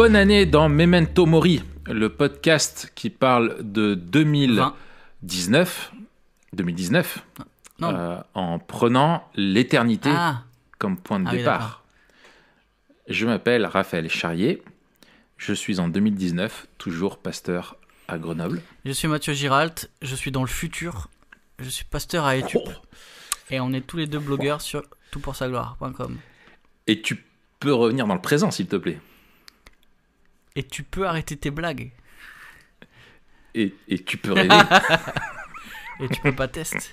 Bonne année dans Memento Mori, le podcast qui parle de 2019, en prenant l'éternité comme point de départ. Je m'appelle Raphaël Charrier, je suis en 2019, toujours pasteur à Grenoble. Je suis Mathieu Giralt, je suis dans le futur, je suis pasteur à Étup. Et on est tous les deux blogueurs sur toutpoursagloire.com. Et tu peux revenir dans le présent, s'il te plaît. Et tu peux arrêter tes blagues. Et tu peux rêver. Et tu peux pas tester.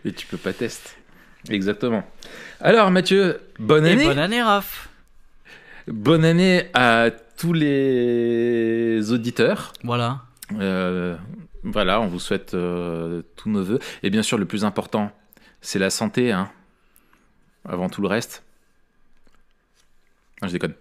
Et tu peux pas tester. Exactement. Alors Mathieu, bonne année. Et bonne année Raph. Bonne année à tous les auditeurs. Voilà. Voilà, on vous souhaite tous nos vœux. Et bien sûr, le plus important, c'est la santé, hein, avant tout le reste. Non, je déconne.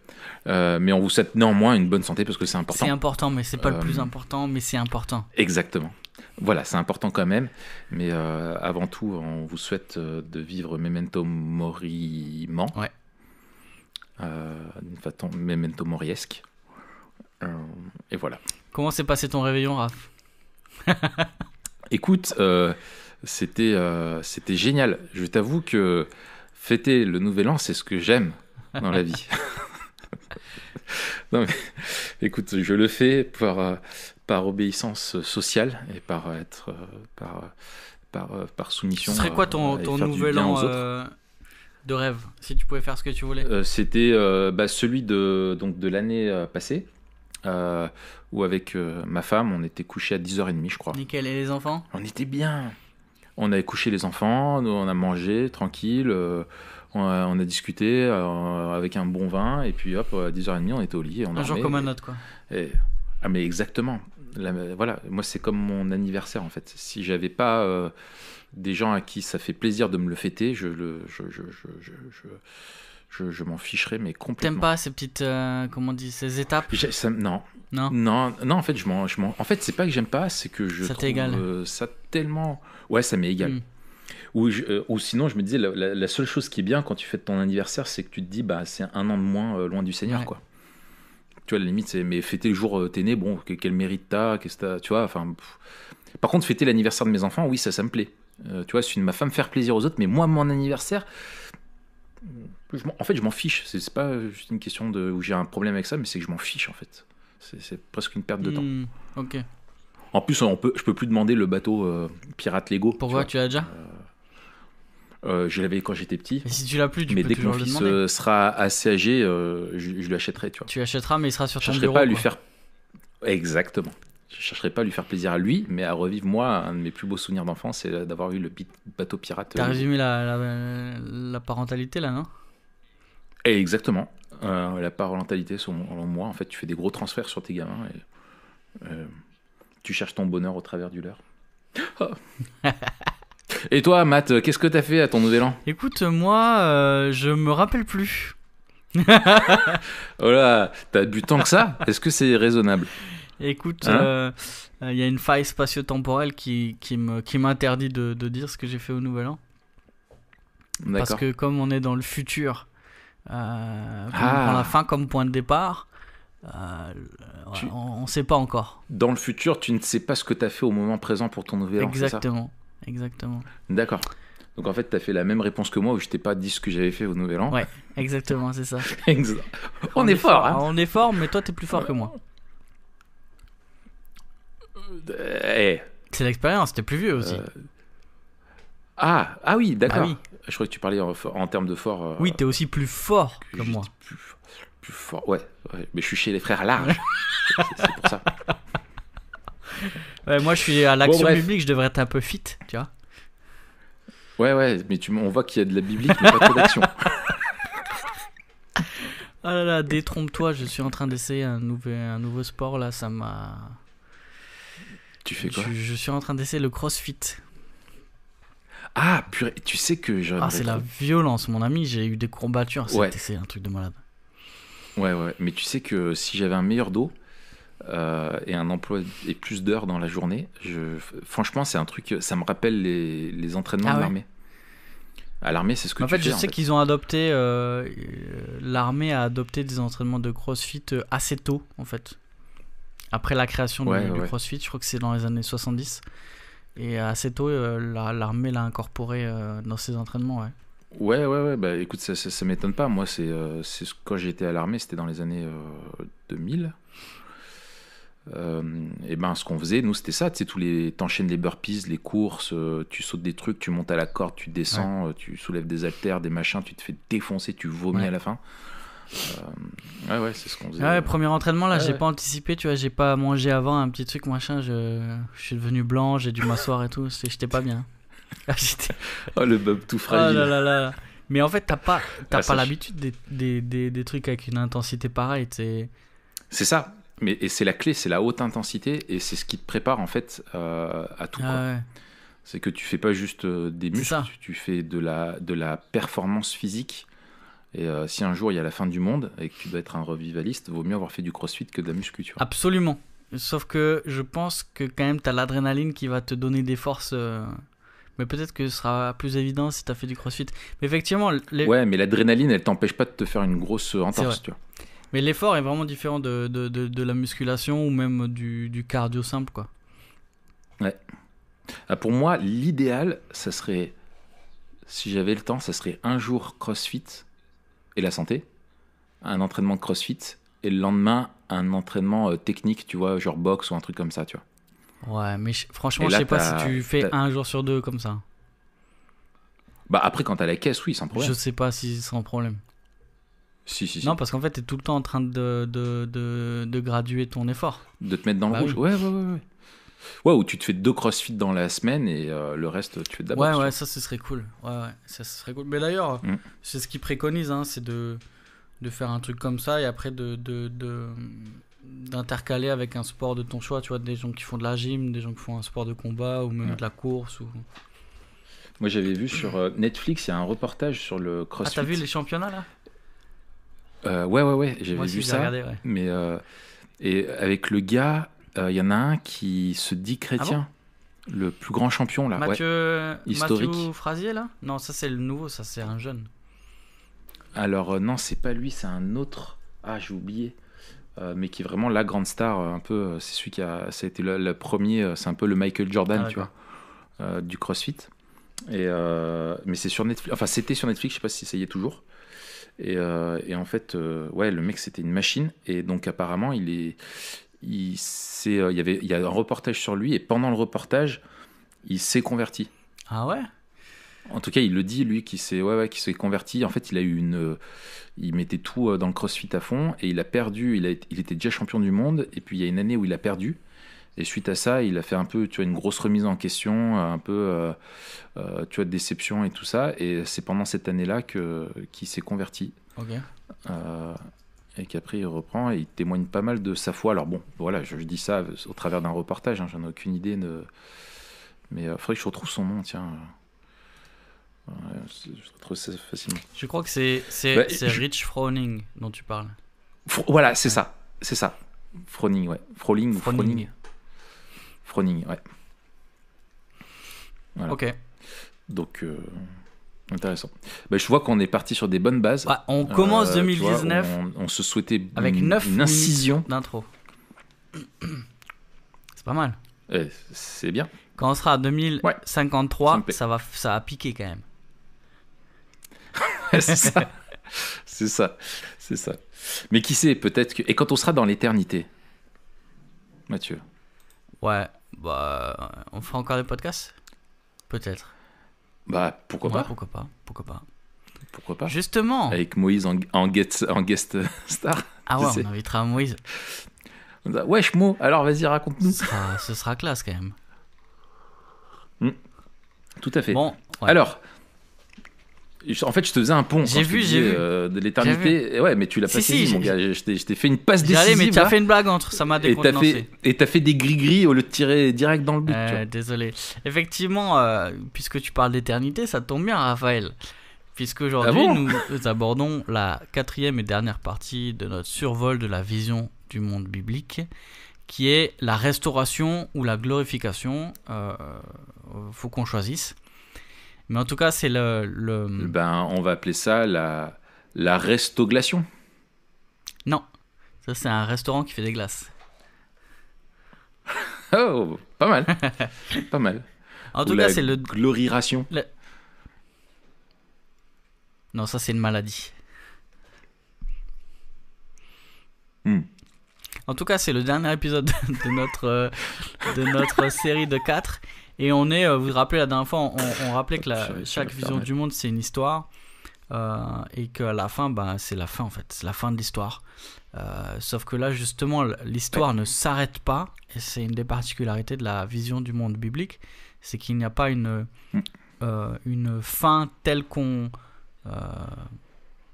Mais on vous souhaite néanmoins une bonne santé parce que c'est important. C'est important, mais c'est pas le plus important, mais c'est important. Exactement. Voilà, c'est important quand même. Mais avant tout, on vous souhaite de vivre Memento Mori-ment. Ouais. D'une façon Memento Moriesque. Et voilà. Comment s'est passé ton réveillon, Raph? Écoute, c'était génial. Je t'avoue que fêter le Nouvel An, c'est ce que j'aime dans la vie. Non, mais, écoute, je le fais par obéissance sociale et par soumission. Ce serait quoi ton Nouvel An de rêve, si tu pouvais faire ce que tu voulais? C'était celui de l'année passée. Où avec ma femme, on était couchés à 10h30, je crois. Nickel, et les enfants? On était bien. On avait couché les enfants, on a mangé tranquille, on a discuté avec un bon vin, et puis hop, à 10h30, on était au lit. Et on un jour comme un autre, quoi. Ah, mais exactement. Voilà, moi, c'est comme mon anniversaire, en fait. Si j'avais pas des gens à qui ça fait plaisir de me le fêter, je m'en ficherais, mais complètement. T'aimes pas ces petites, comment on dit, ces étapes? Non, en fait, en fait, c'est pas que j'aime pas, c'est que je ça trouve ça tellement... Ouais, ça m'est égal. Ou sinon, je me disais, la seule chose qui est bien quand tu fêtes ton anniversaire, c'est que tu te dis, bah, c'est un an de moins loin du Seigneur, quoi. Tu vois, la limite, c'est... Mais fêter le jour t'es né, bon, quel mérite t'as, tu vois, enfin... Par contre, fêter l'anniversaire de mes enfants, oui, ça me plaît. Tu vois, c'est une ma femme faire plaisir aux autres, mais moi, mon anniversaire... En fait, je m'en fiche. C'est pas juste une question où j'ai un problème avec ça, mais c'est que je m'en fiche, en fait. C'est presque une perte de temps. Ok. En plus, je peux plus demander le bateau pirate Lego. Pourquoi tu l'as déjà? Je l'avais quand j'étais petit. Et si tu l'as plus, tu mais peux dès que toujours mon le fils demander. Sera assez âgé, je lui achèterai, tu vois. Tu l'achèteras, mais il sera sur ton bureau. Je chercherai pas à lui faire... Exactement. Je chercherai pas à lui faire plaisir à lui, mais à revivre, moi, un de mes plus beaux souvenirs d'enfance, c'est d'avoir eu le bateau pirate. T'as résumé la parentalité, là, non? Exactement. La parentalité, selon moi, en fait, tu fais des gros transferts sur tes gamins et tu cherches ton bonheur au travers du leur. Oh. Et toi, Matt, qu'est-ce que t'as fait à ton Nouvel An? Écoute, moi, je me rappelle plus. Oh là, t'as bu tant que ça? Est-ce que c'est raisonnable? Écoute, y a une faille spatio-temporelle qui m'interdit de dire ce que j'ai fait au Nouvel An. D'accord. Parce que comme on est dans le futur, on prend la fin comme point de départ, on sait pas encore. Dans le futur, tu ne sais pas ce que tu as fait au moment présent pour ton Nouvel An. Exactement. D'accord. Donc en fait, tu as fait la même réponse que moi où je t'ai pas dit ce que j'avais fait au Nouvel An. Ouais, exactement, c'est ça. On est fort, hein. On est fort, mais toi, t'es plus fort que moi. C'est l'expérience, t'es plus vieux aussi. Ah oui, d'accord. Ah oui. Je croyais que tu parlais en termes de fort. Oui, t'es aussi plus fort que moi. Plus fort, ouais. Mais je suis chez les frères larges. c'est pour ça. Ouais, moi, je suis à l'action biblique, je devrais être un peu fit, tu vois. Ouais, mais on voit qu'il y a de la biblique, mais pas trop d'action. Ah là là, détrompe-toi, je suis en train d'essayer un nouveau sport, là, ça m'a... Tu fais quoi? Je suis en train d'essayer le crossfit. Ah, purée, tu sais que c'est la violence, mon ami, j'ai eu des courbatures, c'est un truc de malade. Ouais, mais tu sais que si j'avais un meilleur dos et un emploi et plus d'heures dans la journée, franchement, c'est un truc, ça me rappelle les entraînements de l'armée. À l'armée, c'est ce que En tu fait, fais. je sais qu'ils ont adopté. L'armée a adopté des entraînements de CrossFit assez tôt, en fait. Après la création du CrossFit, je crois que c'est dans les années 70. Et assez tôt, l'armée l'a incorporé dans ses entraînements, ouais. Ouais. Bah écoute, ça m'étonne pas. Moi, quand j'étais à l'armée, c'était dans les années 2000. Et ben, ce qu'on faisait, nous, c'était ça. Tu sais, t'enchaînes les burpees, les courses, tu sautes des trucs, tu montes à la corde, tu descends, tu soulèves des haltères, des machins, tu te fais défoncer, tu vomis à la fin. Ouais, c'est ce qu'on faisait. Ouais, premier entraînement, là, j'ai pas anticipé, tu vois, j'ai pas mangé avant un petit truc, machin, je suis devenu blanc, j'ai dû m'asseoir et tout, j'étais pas bien. Oh, le bub tout fragile. Oh là. Mais en fait, t'as pas l'habitude des trucs avec une intensité pareille, t'sais. C'est ça. Et c'est la clé, c'est la haute intensité, et c'est ce qui te prépare en fait à tout. Ouais. C'est que tu fais pas juste des muscles, tu fais de la performance physique. Et si un jour il y a la fin du monde et que tu dois être un revivaliste, vaut mieux avoir fait du crossfit que de la muscu, tu vois. Absolument. Sauf que je pense que quand même t'as l'adrénaline qui va te donner des forces. Mais peut-être que ce sera plus évident si t'as fait du crossfit. Mais effectivement. Ouais, mais l'adrénaline, elle t'empêche pas de te faire une grosse entorse, tu vois. Mais l'effort est vraiment différent de la musculation ou même du cardio simple, quoi. Ouais. Pour moi, l'idéal, ça serait, si j'avais le temps, ça serait un jour CrossFit et la santé, un entraînement de CrossFit, et le lendemain, un entraînement technique, tu vois, genre boxe ou un truc comme ça, tu vois. Ouais, mais franchement, je sais pas si tu fais un jour sur deux comme ça. Bah après, quand t'as la caisse, oui, sans problème. Je sais pas si sans problème. Si. Non, parce qu'en fait, t'es tout le temps en train de graduer ton effort. De te mettre dans le rouge. Oui. Ouais, ou tu te fais 2 CrossFit dans la semaine et le reste, tu fais de la boxe. Ouais, ça, ce serait cool. Ouais, ça serait cool. Mais d'ailleurs, c'est ce qu'ils préconisent, hein, c'est de faire un truc comme ça et après d'intercaler avec un sport de ton choix. Tu vois, des gens qui font de la gym, des gens qui font un sport de combat ou même de la course. Moi, j'avais vu sur Netflix, il y a un reportage sur le CrossFit. Ah, t'as vu les championnats, là ? Ouais, j'avais vu ça. Regardé, ouais. Mais et avec le gars, il y en a un qui se dit chrétien, le plus grand champion là, historique. Mathieu Frazier là ? Non, ça c'est le nouveau, ça c'est un jeune. Alors non, c'est pas lui, c'est un autre. Ah, j'ai oublié. Mais qui est vraiment la grande star, un peu. C'est celui ça a été le premier. C'est un peu le Michael Jordan, tu vois, du CrossFit. Mais c'est sur Netflix. Enfin, c'était sur Netflix. Je sais pas si ça y est toujours. Et en fait, le mec c'était une machine. Et donc apparemment, il y a un reportage sur lui. Et pendant le reportage, il s'est converti. Ah ouais. En tout cas, il le dit lui, qui s'est converti. En fait, il mettait tout dans le CrossFit à fond et il a perdu. Il était déjà champion du monde. Et puis il y a une année où il a perdu. Et suite à ça, il a fait un peu, tu vois, une grosse remise en question, un peu, tu vois, de déception et tout ça. Et c'est pendant cette année-là qu'il s'est converti. Ok. Et qu'après il reprend et il témoigne pas mal de sa foi. Alors bon, voilà, je dis ça au travers d'un reportage. J'en ai aucune idée mais il faudrait que je retrouve son nom, tiens. Je retrouve ça facilement. Je crois que c'est Rich Froning dont tu parles. Voilà, c'est ça. Froning, ouais. Froning. Froning, ouais. Voilà. Ok. Donc, intéressant. Je vois qu'on est parti sur des bonnes bases. Ouais, on commence 2019. Vois, on se souhaitait avec 9 une incision d'intro. C'est pas mal. C'est bien. Quand on sera à 2053, ça va piquer quand même. C'est ça. Mais qui sait, peut-être que... Et quand on sera dans l'éternité, Mathieu. Ouais, on fera encore des podcasts ? Peut-être. Pourquoi pas ? Pourquoi pas ? Justement. Avec Moïse en guest star. Ah ouais, on invitera Moïse. Wesh Mo, alors vas-y, raconte-nous. Ce sera classe quand même. Tout à fait. Bon, ouais. Alors, en fait, je te faisais un pont. J'ai vu. De l'éternité. Ouais, mais tu l'as pas saisi, mon gars. Je t'ai fait une passe décisive. Mais tu as fait une blague entre, ça m'a décontenancé. Et t'as fait des gris-gris au lieu de tirer direct dans le but. Désolé. Effectivement, puisque tu parles d'éternité, ça tombe bien, Raphaël. Puisque aujourd'hui, nous abordons la 4e et dernière partie de notre survol de la vision du monde biblique, qui est la restauration ou la glorification. Faut qu'on choisisse. Mais en tout cas, c'est Ben, on va appeler ça la restoglation. Non, ça c'est un restaurant qui fait des glaces. Oh, pas mal. Pas mal. En tout cas, c'est le... gloriration. Non, ça c'est une maladie. En tout cas, c'est le dernier épisode de notre série de 4. Et on est, vous vous rappelez la dernière fois, on rappelait que chaque vision du monde c'est une histoire. Et qu'à la fin, bah, c'est la fin en fait, c'est la fin de l'histoire. Sauf que là, justement, l'histoire ne s'arrête pas. Et c'est une des particularités de la vision du monde biblique. C'est qu'il n'y a pas une fin telle qu'on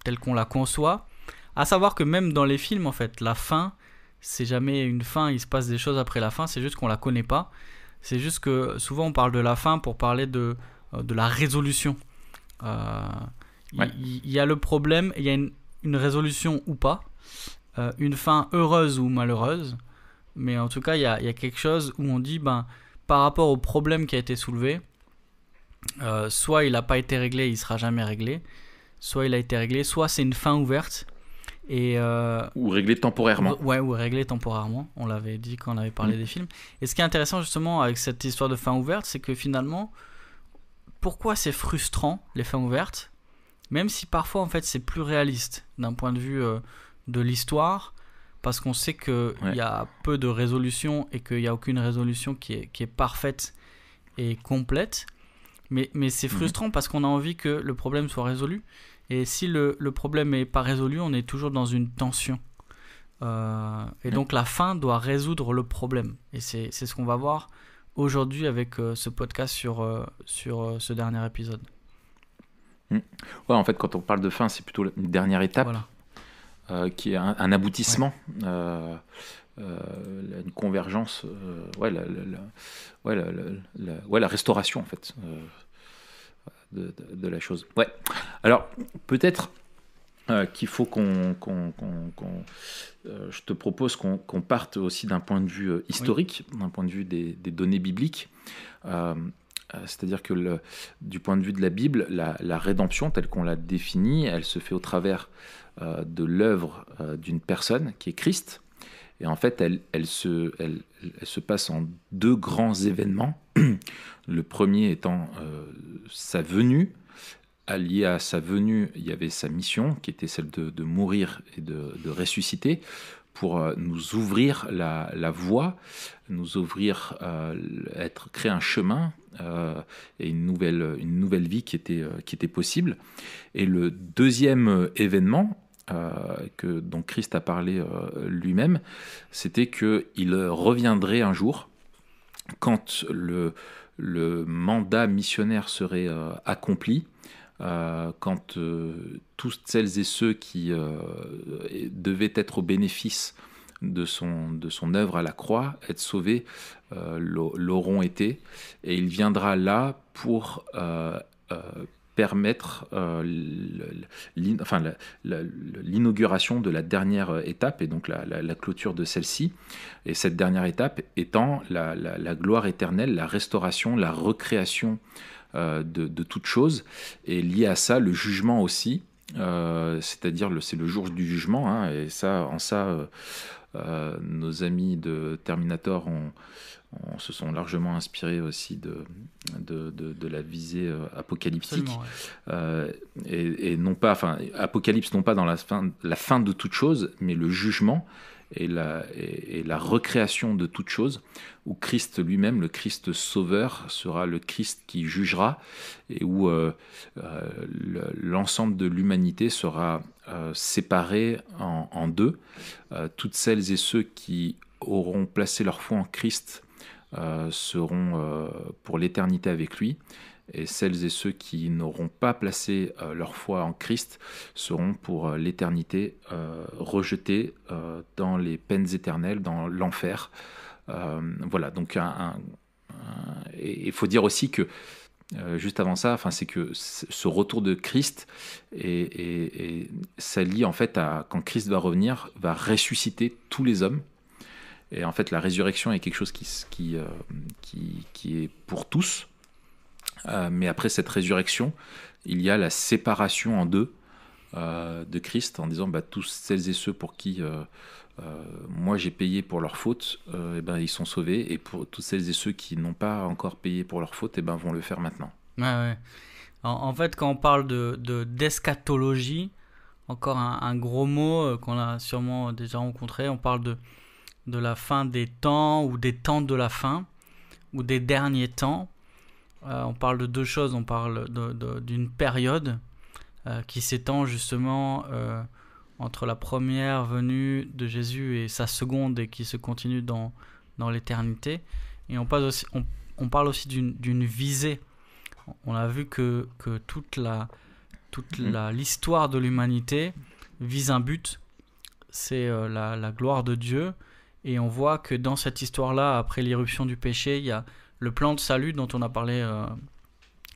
la conçoit. À savoir que même dans les films, en fait, la fin, c'est jamais une fin, il se passe des choses après la fin, c'est juste qu'on la connaît pas. C'est juste que souvent on parle de la fin pour parler de la résolution. Il y a le problème, il y a une résolution ou pas, une fin heureuse ou malheureuse, mais en tout cas il y a quelque chose où on dit, par rapport au problème qui a été soulevé, soit il n'a pas été réglé, il sera jamais réglé, soit il a été réglé, soit c'est une fin ouverte. Ou réglé temporairement. Ou réglé temporairement, on l'avait dit quand on avait parlé des films. Et ce qui est intéressant justement avec cette histoire de fin ouverte, c'est que finalement, pourquoi c'est frustrant les fins ouvertes, même si parfois en fait c'est plus réaliste d'un point de vue de l'histoire, parce qu'on sait qu'il y a peu de résolution et qu'il n'y a aucune résolution qui est parfaite et complète, mais c'est frustrant parce qu'on a envie que le problème soit résolu. Et si le problème n'est pas résolu, on est toujours dans une tension. Et donc la fin doit résoudre le problème. Et c'est ce qu'on va voir aujourd'hui avec ce podcast sur ce dernier épisode. Ouais, en fait, quand on parle de fin, c'est plutôt une dernière étape, qui est un aboutissement, une convergence, la restauration en fait. De la chose. Ouais. Alors, peut-être qu'il faut je te propose qu'on parte aussi d'un point de vue historique, d'un point de vue des données bibliques. C'est-à-dire que du point de vue de la Bible, la rédemption, telle qu'on l'a définie, elle se fait au travers de l'œuvre d'une personne qui est Christ. Et en fait, elle se passe en deux grands événements. Le premier étant sa venue. Allié à sa venue, il y avait sa mission, qui était celle de mourir et de ressusciter, pour nous ouvrir la voie, nous ouvrir, créer un chemin et une nouvelle vie qui était possible. Et le deuxième événement, dont Christ a parlé lui-même, c'était qu'il reviendrait un jour, quand le mandat missionnaire serait accompli, quand toutes celles et ceux qui devaient être au bénéfice de son œuvre à la croix, être sauvés, l'auront été, et il viendra là pour permettre l'inauguration de la dernière étape, et donc la clôture de celle-ci, et cette dernière étape étant la gloire éternelle, la restauration, la recréation de toute chose, et lié à ça le jugement aussi, c'est-à-dire c'est le jour du jugement, hein, et ça, nos amis de Terminator se sont largement inspirés aussi de la visée apocalyptique. Et non pas, Apocalypse non pas dans la fin de toute chose, mais le jugement et la recréation de toute chose, où Christ lui-même, le Christ sauveur, sera le Christ qui jugera, et où l'ensemble de l'humanité sera séparé en deux. Toutes celles et ceux qui auront placé leur foi en Christ seront pour l'éternité avec lui, et celles et ceux qui n'auront pas placé leur foi en Christ seront pour l'éternité rejetés dans les peines éternelles, dans l'enfer. Voilà, donc il faut dire aussi que juste avant ça, c'est que ce retour de Christ et ça lie en fait à quand Christ va revenir, va ressusciter tous les hommes. Et en fait, la résurrection est quelque chose qui est pour tous. Mais après cette résurrection, il y a la séparation en deux de Christ, en disant tous celles et ceux pour qui moi j'ai payé pour leur faute, ils sont sauvés, et pour toutes celles et ceux qui n'ont pas encore payé pour leur faute, vont le faire maintenant. Ouais. En fait, quand on parle d'eschatologie, encore un gros mot qu'on a sûrement déjà rencontré, on parle de la fin des temps, ou des temps de la fin, ou des derniers temps. On parle de deux choses. On parle d'une période qui s'étend justement entre la première venue de Jésus et sa seconde, et qui se continue dans l'éternité. Et on parle aussi d'une visée. On a vu que toute l'histoire de l'humanité vise un but, c'est la gloire de Dieu. Et on voit que dans cette histoire-là, après l'irruption du péché, il y a le plan de salut dont on a parlé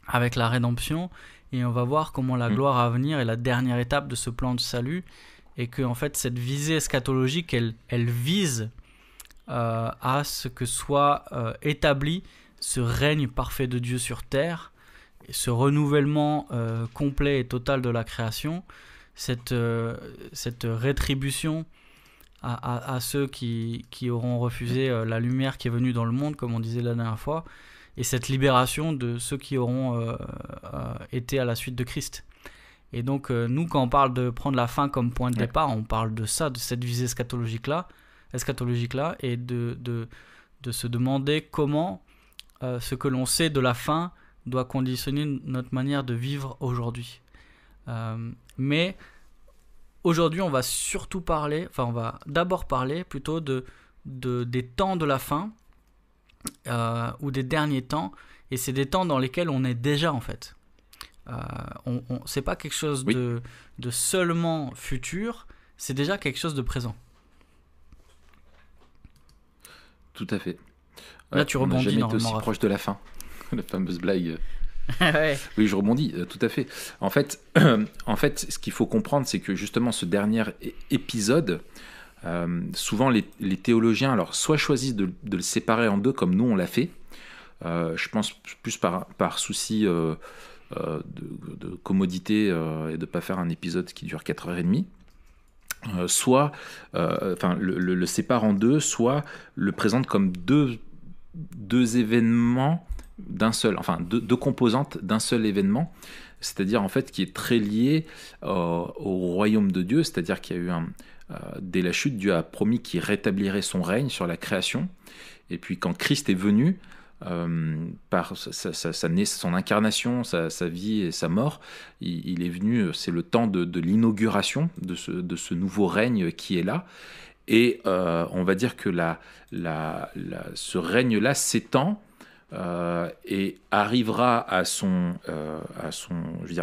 avec la rédemption. Et on va voir comment la gloire à venir est la dernière étape de ce plan de salut. Et que en fait, cette visée eschatologique, elle vise à ce que soit établi ce règne parfait de Dieu sur terre, et ce renouvellement complet et total de la création, cette rétribution à ceux qui auront refusé la lumière qui est venue dans le monde, comme on disait la dernière fois, et cette libération de ceux qui auront été à la suite de Christ. Et donc nous, quand on parle de prendre la fin comme point de départ, on parle de ça, de cette visée eschatologique-là, et de se demander comment ce que l'on sait de la fin doit conditionner notre manière de vivre aujourd'hui. Mais aujourd'hui, on va d'abord parler plutôt des temps de la fin, ou des derniers temps, et c'est des temps dans lesquels on est déjà, en fait. C'est pas quelque chose de seulement futur, c'est déjà quelque chose de présent. Tout à fait. Là, tu rebondis. On n'a jamais été aussi proche de la fin. La fameuse blague. Ouais. Oui, je rebondis, tout à fait. En fait, ce qu'il faut comprendre, c'est que justement ce dernier épisode, souvent les théologiens, alors soit choisissent de le séparer en deux, comme nous on l'a fait. Je pense plus par souci de commodité et de ne pas faire un épisode qui dure 4h30. Soit le sépare en deux, soit le présente comme deux événements d'un seul, deux composantes d'un seul événement, c'est-à-dire en fait qui est très lié au royaume de Dieu, c'est-à-dire qu'il y a eu dès la chute, Dieu a promis qu'il rétablirait son règne sur la création, et puis quand Christ est venu, par son incarnation, sa vie et sa mort, il est venu, c'est le temps de l'inauguration de ce nouveau règne qui est là, et on va dire que ce règne-là s'étend et arrivera à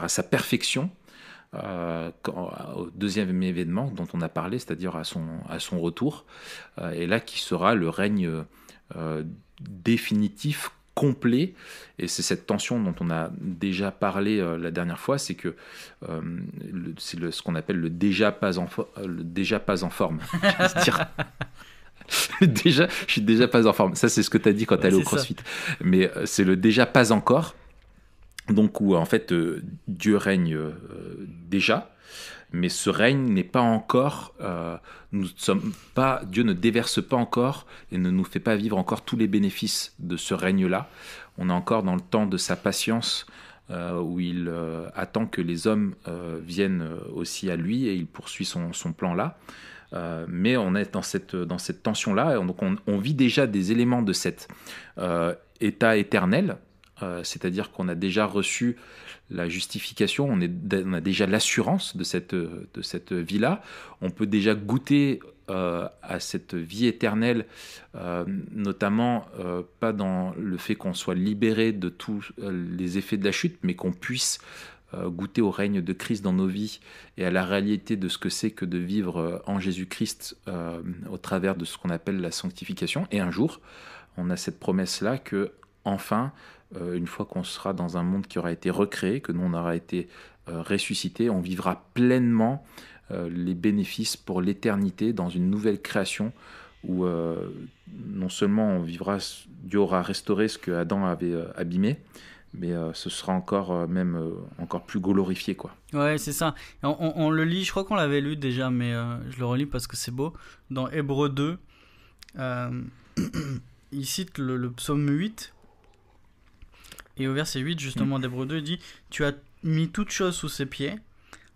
sa perfection au deuxième événement dont on a parlé, c'est-à-dire à son retour, et là qui sera le règne définitif, complet. Et c'est cette tension dont on a déjà parlé la dernière fois, c'est que c'est ce qu'on appelle le déjà pas en forme. Je suis déjà pas en forme. Ça, c'est ce que tu as dit quand tu allais au CrossFit. Mais c'est le déjà pas encore. Donc, où en fait, Dieu règne déjà, mais ce règne n'est pas encore. Dieu ne déverse pas encore et ne nous fait pas vivre encore tous les bénéfices de ce règne-là. On est encore dans le temps de sa patience, où il attend que les hommes viennent aussi à lui, et il poursuit son plan-là. Mais on est dans cette tension-là, et donc on vit déjà des éléments de cet état éternel, c'est-à-dire qu'on a déjà reçu la justification, on a déjà l'assurance de cette vie-là, on peut déjà goûter à cette vie éternelle, notamment pas dans le fait qu'on soit libéré de tous les effets de la chute, mais qu'on puisse goûter au règne de Christ dans nos vies et à la réalité de ce que c'est que de vivre en Jésus-Christ au travers de ce qu'on appelle la sanctification. Et un jour, on a cette promesse-là que, enfin, une fois qu'on sera dans un monde qui aura été recréé, que nous on aura été ressuscité, on vivra pleinement les bénéfices pour l'éternité dans une nouvelle création où non seulement on vivra, Dieu aura restauré ce que Adam avait abîmé, mais ce sera encore encore plus glorifié, quoi. Ouais, c'est ça. On le lit, je crois qu'on l'avait lu déjà, mais je le relis parce que c'est beau. Dans Hébreux 2, il cite le psaume 8, et au verset 8 justement d'Hébreux 2, il dit « Tu as mis toute chose sous ses pieds.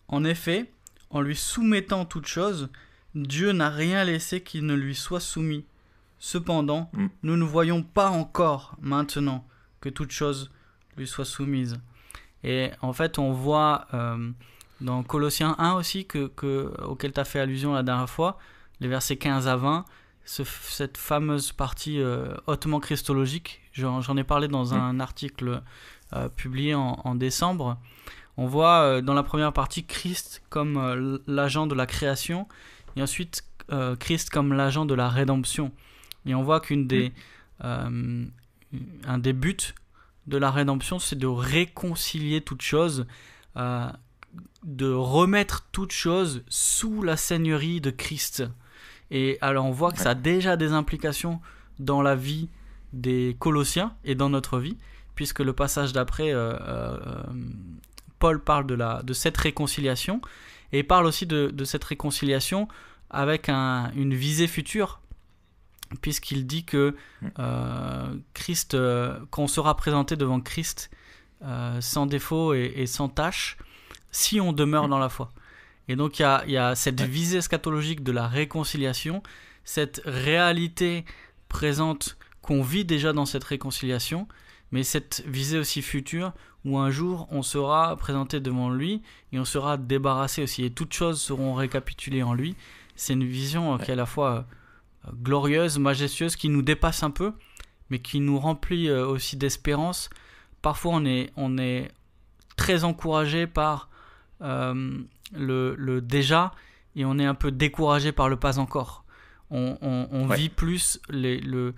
En effet, en lui soumettant toute chose, Dieu n'a rien laissé qui ne lui soit soumis. Cependant, nous ne voyons pas encore maintenant que toute chose lui soit soumise. » Et en fait, on voit dans Colossiens 1 aussi, auquel tu as fait allusion la dernière fois, les versets 15 à 20, cette fameuse partie hautement christologique. J'en ai parlé dans un article publié en décembre. On voit dans la première partie Christ comme l'agent de la création, et ensuite Christ comme l'agent de la rédemption. Et on voit un des buts de la rédemption, c'est de réconcilier toute chose, de remettre toute chose sous la seigneurie de Christ. Et alors on voit que ça a déjà des implications dans la vie des Colossiens et dans notre vie, puisque le passage d'après, Paul parle de cette réconciliation, et parle aussi de cette réconciliation avec une visée future, puisqu'il dit que Christ, qu'on sera présenté devant Christ sans défaut et sans tâche, si on demeure dans la foi. Et donc il y a cette visée eschatologique de la réconciliation, cette réalité présente qu'on vit déjà dans cette réconciliation, mais cette visée aussi future où un jour on sera présenté devant lui et on sera débarrassé aussi, et toutes choses seront récapitulées en lui. C'est une vision qui est à la fois glorieuse, majestueuse, qui nous dépasse un peu, mais qui nous remplit aussi d'espérance. Parfois on est très encouragé par le déjà, et on est un peu découragé par le pas encore. On vit plus le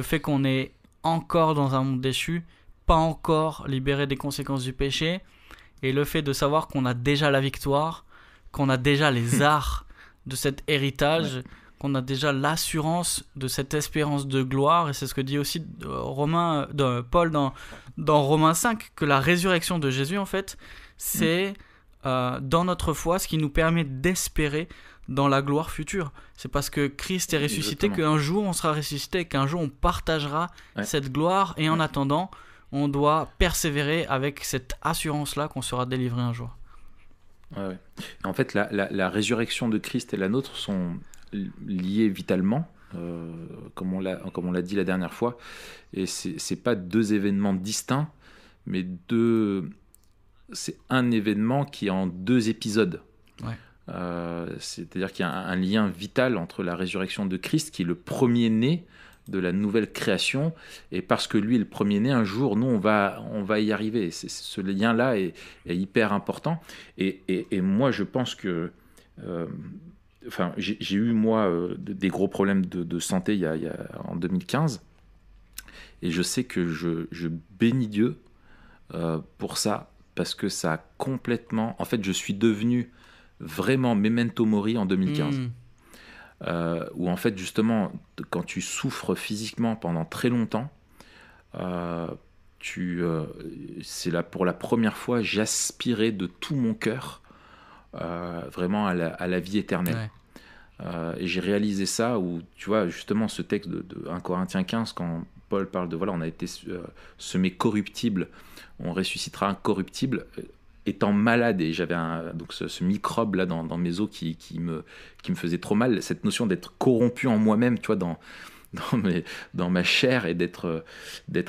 fait qu'on est encore dans un monde déchu, pas encore libéré des conséquences du péché, et le fait de savoir qu'on a déjà la victoire, qu'on a déjà les arts de cet héritage, qu'on a déjà l'assurance de cette espérance de gloire. Et c'est ce que dit aussi Paul dans Romains 5, que la résurrection de Jésus, en fait, c'est dans notre foi ce qui nous permet d'espérer dans la gloire future. C'est parce que Christ est ressuscité qu'un jour on sera ressuscité, qu'un jour on partagera cette gloire, et en attendant on doit persévérer avec cette assurance-là qu'on sera délivré un jour. Ouais. En fait, la résurrection de Christ et la nôtre sont liées vitalement, comme on l'a dit la dernière fois, et c'est pas deux événements distincts, mais c'est un événement qui est en deux épisodes. C'est-à-dire qu'il y a un lien vital entre la résurrection de Christ, qui est le premier-né de la nouvelle création, et parce que lui est le premier-né, un jour nous on va y arriver. Ce lien-là est hyper important, et moi je pense que j'ai eu moi des gros problèmes de santé en 2015, et je sais que je bénis Dieu pour ça, parce que ça a complètement, en fait je suis devenu vraiment memento mori en 2015. Où en fait justement quand tu souffres physiquement pendant très longtemps, c'est là pour la première fois j'aspirais de tout mon cœur vraiment à la vie éternelle. Et j'ai réalisé ça, où tu vois justement ce texte de 1 Corinthiens 15, quand Paul parle de on a été semé corruptible, on ressuscitera incorruptible. Étant malade, et j'avais donc ce microbe là dans mes os qui me faisait trop mal, cette notion d'être corrompu en moi-même, tu vois, dans ma chair, et d'être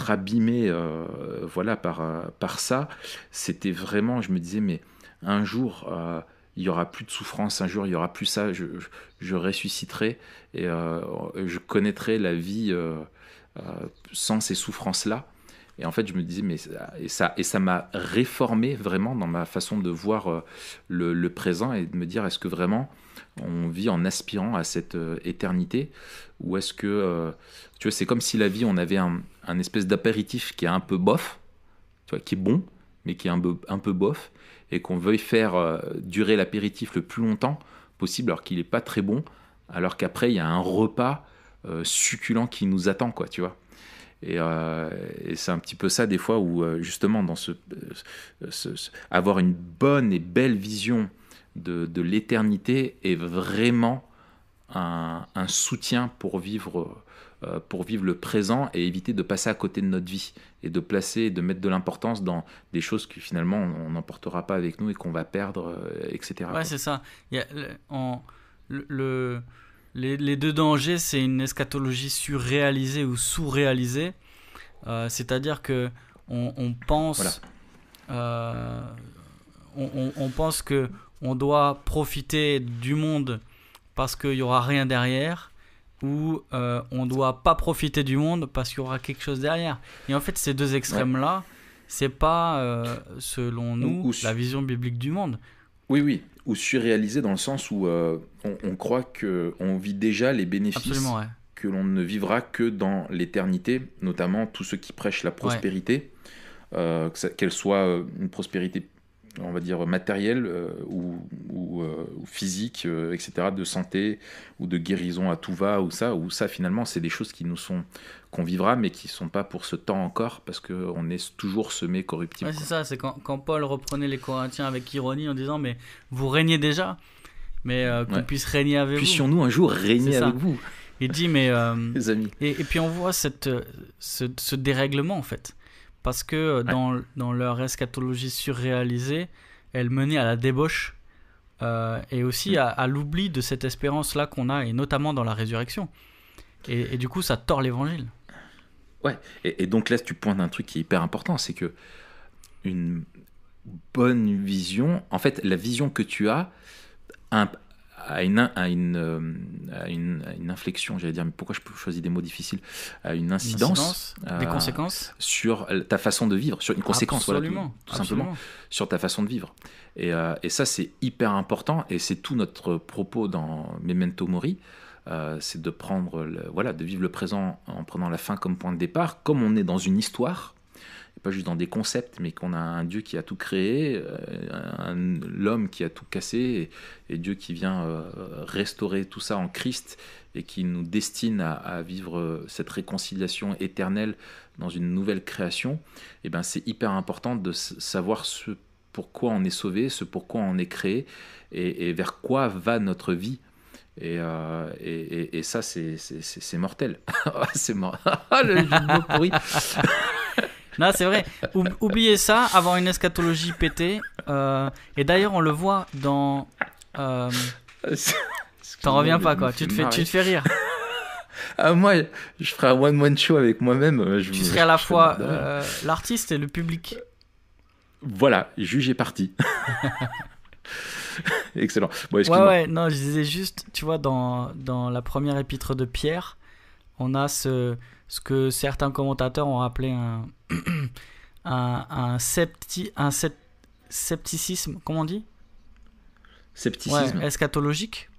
abîmé par ça, c'était vraiment, je me disais, mais un jour il y aura plus de souffrance, un jour il y aura plus ça, je ressusciterai, et je connaîtrai la vie sans ces souffrances là. Et en fait, je me disais, ça m'a réformé vraiment dans ma façon de voir le présent, et de me dire, est-ce que vraiment on vit en aspirant à cette éternité, ou est-ce que, tu vois, c'est comme si la vie, on avait un espèce d'apéritif qui est un peu bof, tu vois, qui est bon, mais qui est un peu bof, et qu'on veuille faire durer l'apéritif le plus longtemps possible, alors qu'il n'est pas très bon, alors qu'après, il y a un repas succulent qui nous attend, quoi, tu vois. Et c'est un petit peu ça des fois où justement dans avoir une bonne et belle vision de l'éternité est vraiment un soutien pour vivre le présent et éviter de passer à côté de notre vie et de mettre de l'importance dans des choses que finalement on n'emportera pas avec nous et qu'on va perdre, etc. Ouais, c'est ça. Il y a les deux dangers, c'est une eschatologie surréalisée ou sous-réalisée. C'est-à-dire que on pense, voilà. On pense que on doit profiter du monde parce qu'il y aura rien derrière, ou on doit pas profiter du monde parce qu'il y aura quelque chose derrière. Et en fait, ces deux extrêmes-là, c'est pas selon nous la vision biblique du monde. Oui, ou surréalisé dans le sens où on croit qu'on vit déjà les bénéfices que l'on ne vivra que dans l'éternité, notamment tous ceux qui prêchent la prospérité, qu'elle soit une prospérité, on va dire, matérielle ou physique, etc., de santé ou de guérison à tout va, ou ça finalement c'est des choses qu'on vivra mais qui ne sont pas pour ce temps encore, parce qu'on est toujours semé corruptible. Ouais, c'est ça, c'est quand Paul reprenait les Corinthiens avec ironie en disant mais vous régnez déjà, mais qu'on puisse régner avec vous. Puissions-nous un jour régner avec vous. Il dit mais les amis. Et puis on voit ce dérèglement en fait, parce que dans leur eschatologie surréalisée, elle menait à la débauche et aussi à l'oubli de cette espérance là qu'on a, et notamment dans la résurrection, et du coup ça tord l'évangile. Ouais, et donc là tu pointes un truc qui est hyper important, c'est que une bonne vision, en fait la vision que tu as a une inflexion, j'allais dire, mais pourquoi je choisis des mots difficiles, a une incidence, des conséquences sur ta façon de vivre, sur une conséquence, absolument, tout simplement, sur ta façon de vivre. Et ça c'est hyper important, et c'est tout notre propos dans Memento Mori, c'est de prendre de vivre le présent en prenant la fin comme point de départ, comme on est dans une histoire, et pas juste dans des concepts, mais qu'on a un Dieu qui a tout créé, l'homme qui a tout cassé, et Dieu qui vient restaurer tout ça en Christ et qui nous destine à vivre cette réconciliation éternelle dans une nouvelle création. Et ben c'est hyper important de savoir ce pourquoi on est sauvé, ce pourquoi on est créé, et vers quoi va notre vie. Et ça c'est mortel. C'est mort. Le jeu de mots pourri. Non, c'est vrai. Oubliez ça, avoir une eschatologie pétée. Et d'ailleurs, on le voit dans. T'en reviens pas, quoi. Tu te fais rire. Moi, je ferai un one-man show avec moi-même. Tu serais à la fois l'artiste et le public. Voilà, juge et parti. Excellent. Bon, non, je disais juste, tu vois, dans la première épître de Pierre, on a ce que certains commentateurs ont appelé un scepticisme, comment on dit ? Scepticisme. Eschatologique,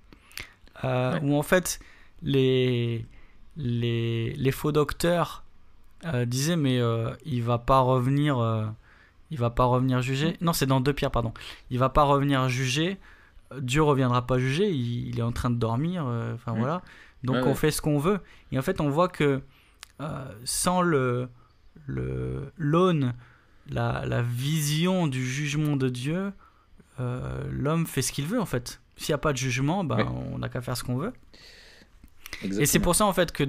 où en fait les faux docteurs disaient mais il va pas revenir juger. Non, c'est dans 2 Pierre, pardon. Il va pas revenir juger. Dieu reviendra pas juger. Il est en train de dormir. Voilà. Donc on fait ce qu'on veut. Et en fait, on voit que sans l'aune, la vision du jugement de Dieu, l'homme fait ce qu'il veut en fait. S'il n'y a pas de jugement, on n'a qu'à faire ce qu'on veut. Exactement. Et c'est pour ça en fait que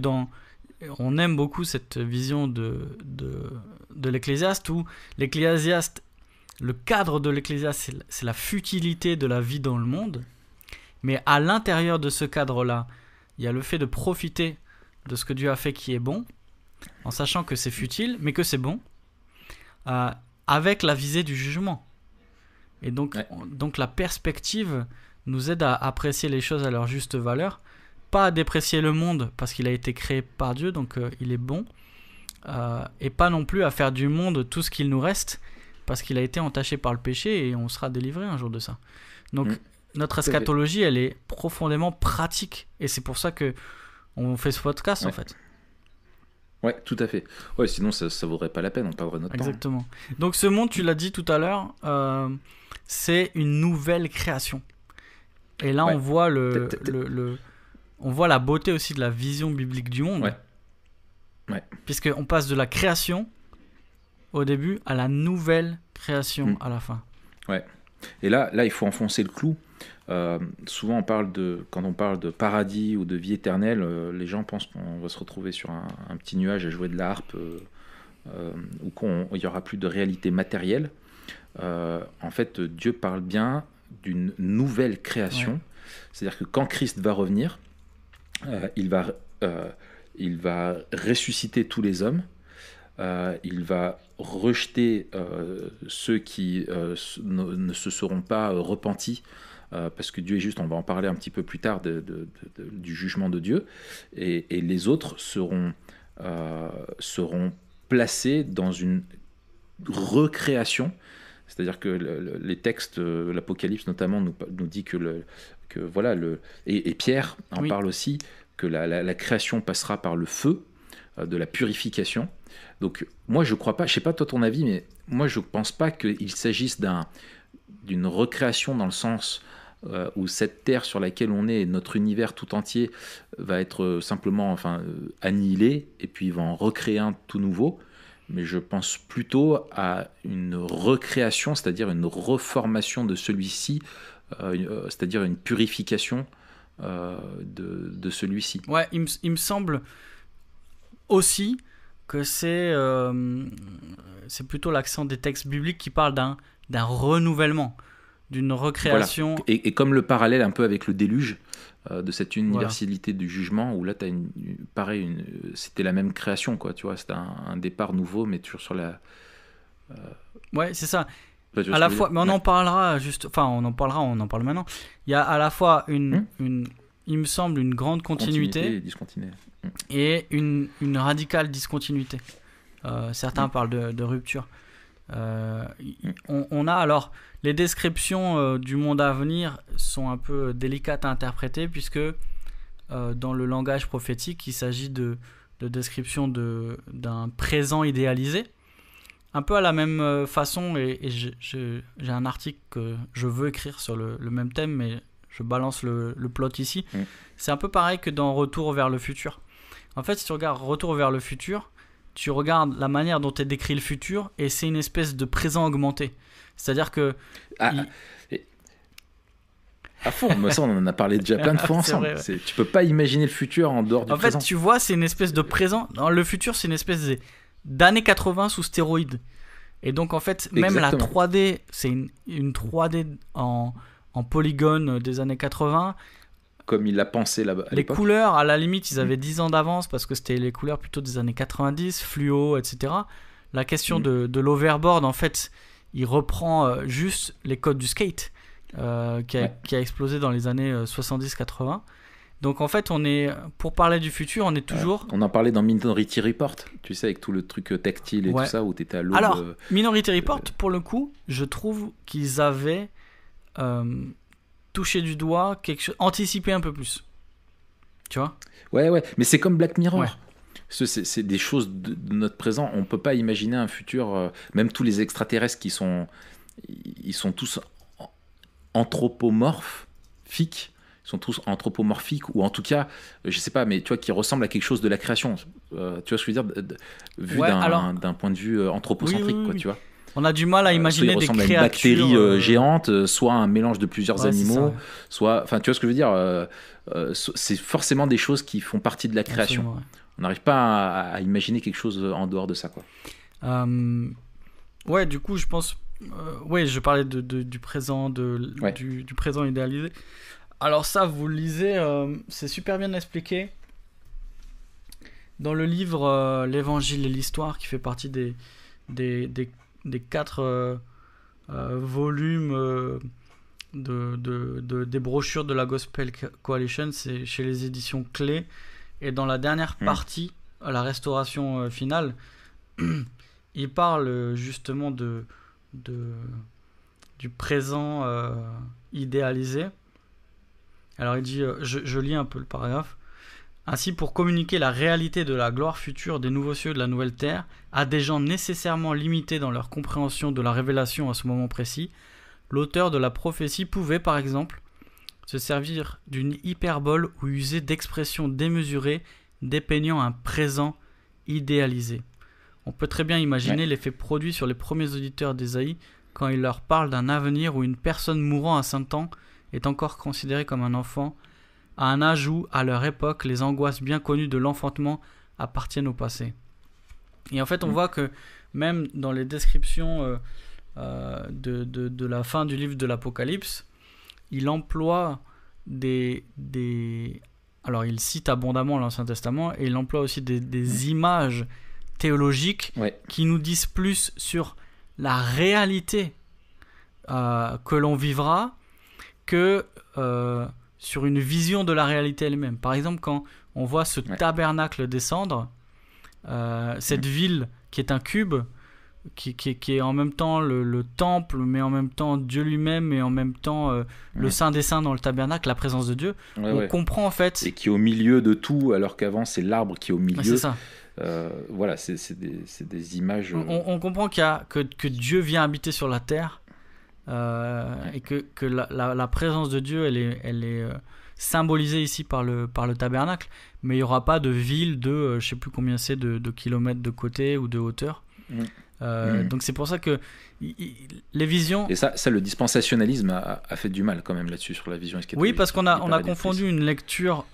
on aime beaucoup cette vision de l'Ecclésiaste, où l'Ecclésiaste, le cadre de l'Ecclésiaste, c'est la futilité de la vie dans le monde, mais à l'intérieur de ce cadre-là, il y a le fait de profiter de ce que Dieu a fait qui est bon, en sachant que c'est futile, mais que c'est bon, avec la visée du jugement. Et donc la perspective nous aide à apprécier les choses à leur juste valeur, pas à déprécier le monde parce qu'il a été créé par Dieu, donc il est bon, et pas non plus à faire du monde tout ce qu'il nous reste parce qu'il a été entaché par le péché, et on sera délivré un jour de ça. Donc notre eschatologie, elle est profondément pratique, et c'est pour ça que on fait ce podcast en fait. Ouais, tout à fait. Ouais, sinon ça vaudrait pas la peine, on perdrait notre temps. Exactement. Donc ce monde, tu l'as dit tout à l'heure, c'est une nouvelle création. Et là, on voit on voit la beauté aussi de la vision biblique du monde. Ouais. Puisqu'on passe de la création au début à la nouvelle création à la fin. Ouais. Et là, il faut enfoncer le clou. Souvent, quand on parle de paradis ou de vie éternelle, les gens pensent qu'on va se retrouver sur un petit nuage à jouer de la harpe ou qu'il n'y aura plus de réalité matérielle. En fait, Dieu parle bien d'une nouvelle création. Ouais. C'est-à-dire que quand Christ va revenir, il va ressusciter tous les hommes. Il va rejeter ceux qui ne se seront pas repentis, parce que Dieu est juste, on va en parler un petit peu plus tard du jugement de Dieu, et les autres seront placés dans une recréation. C'est-à-dire que les textes, l'Apocalypse notamment, nous dit que voilà, et Pierre en parle aussi, que la création passera par le feu de la purification. Donc moi je crois pas, je sais pas toi ton avis, mais moi je pense pas qu'il s'agisse d'une recréation dans le sens où cette terre sur laquelle on est, notre univers tout entier, va être simplement annihilé, et puis il va en recréer un tout nouveau. Mais je pense plutôt à une recréation, c'est-à-dire une reformation de celui-ci, c'est-à-dire une purification de celui-ci. Ouais, il me semble aussi que c'est plutôt l'accent des textes bibliques qui parlent d'un renouvellement, d'une recréation. Voilà. Et comme le parallèle un peu avec le déluge, de cette universalité du jugement, où là tu as c'était la même création, quoi, tu vois, c'était un départ nouveau, mais toujours sur la... Ouais, c'est ça. À la fois, mais on en parlera on en parle maintenant. Il y a à la fois il me semble, une grande continuité et une radicale discontinuité. Certains parlent de rupture. On a alors les descriptions du monde à venir sont un peu délicates à interpréter, puisque dans le langage prophétique, il s'agit de description d'un présent idéalisé, un peu à la même façon, et j'ai un article que je veux écrire sur le même thème, mais je balance le plot ici. C'est un peu pareil que dans Retour vers le futur. En fait, si tu regardes Retour vers le futur, tu regardes la manière dont est décrit le futur, et c'est une espèce de présent augmenté. C'est-à-dire que... À fond, mais ça on en a parlé déjà plein de fois ensemble. Vrai, ouais. Tu peux pas imaginer le futur en dehors du présent. En fait, tu vois, c'est une espèce de présent. Dans le futur, c'est une espèce d'années 80 sous stéroïdes. Et donc, en fait, même la 3D, c'est une 3D en polygone des années 80. Comme il l'a pensé là-bas. Les couleurs, à la limite, ils avaient 10 ans d'avance, parce que c'était les couleurs plutôt des années 90, fluo, etc. La question de l'overboard, en fait, il reprend juste les codes du skate qui a explosé dans les années 70-80. Donc en fait, pour parler du futur, on est toujours... On en parlait dans Minority Report, tu sais, avec tout le truc tactile et tout ça, où tu étais à l'aube. Alors, Minority Report, pour le coup, je trouve qu'ils avaient touché du doigt quelque chose, anticipé un peu plus. Tu vois ? Ouais, mais c'est comme Black Mirror. Ouais. C'est des choses de notre présent. On peut pas imaginer un futur. Même tous les extraterrestres ils sont tous anthropomorphiques. Ils sont tous anthropomorphiques, ou en tout cas, je sais pas, mais tu vois, qui ressemblent à quelque chose de la création. Tu vois ce que je veux dire, vu d'un point de vue anthropocentrique, oui. tu vois. On a du mal à imaginer des créatures. Soit une bactérie géante, soit un mélange de plusieurs animaux, soit, enfin, tu vois ce que je veux dire. C'est forcément des choses qui font partie de la création. Absolument, ouais. On n'arrive pas à imaginer quelque chose en dehors de ça, quoi. Ouais, du coup, je pense. Je parlais du présent, du présent idéalisé. Alors ça, vous le lisez, c'est super bien expliqué dans le livre L'Évangile et l'Histoire, qui fait partie des 4 volumes des brochures de la Gospel Coalition. C'est chez les éditions Clé. Et dans la dernière partie, la restauration finale, il parle justement du présent idéalisé. Alors il dit, je lis un peu le paragraphe. Ainsi, pour communiquer la réalité de la gloire future des nouveaux cieux et de la nouvelle terre à des gens nécessairement limités dans leur compréhension de la révélation à ce moment précis, l'auteur de la prophétie pouvait, par exemple, se servir d'une hyperbole ou user d'expressions démesurées dépeignant un présent idéalisé. On peut très bien imaginer l'effet produit sur les premiers auditeurs d'Ésaïe quand il leur parle d'un avenir où une personne mourant à 100 ans est encore considérée comme un enfant, à un âge où, à leur époque, les angoisses bien connues de l'enfantement appartiennent au passé. Et en fait, on voit que même dans les descriptions de la fin du livre de l'Apocalypse, il emploie alors il cite abondamment l'Ancien Testament et il emploie aussi des images théologiques qui nous disent plus sur la réalité que l'on vivra que sur une vision de la réalité elle-même. Par exemple, quand on voit ce tabernacle descendre, cette ville qui est un cube, qui est en même temps le temple, mais en même temps Dieu lui-même, et en même temps le Saint des Saints dans le tabernacle, la présence de Dieu, on comprend en fait... Et qui est au milieu de tout, alors qu'avant c'est l'arbre qui est au milieu. C'est ça. Voilà, c'est des images... On comprend que Dieu vient habiter sur la terre, et que la présence de Dieu, elle est symbolisée ici par le tabernacle, mais il n'y aura pas de ville de, je ne sais plus combien c'est, de kilomètres de côté ou de hauteur. Donc c'est pour ça que les visions... Et ça le dispensationalisme a fait du mal quand même là-dessus, sur la vision eschatologique. Oui, parce qu'on a confondu une lecture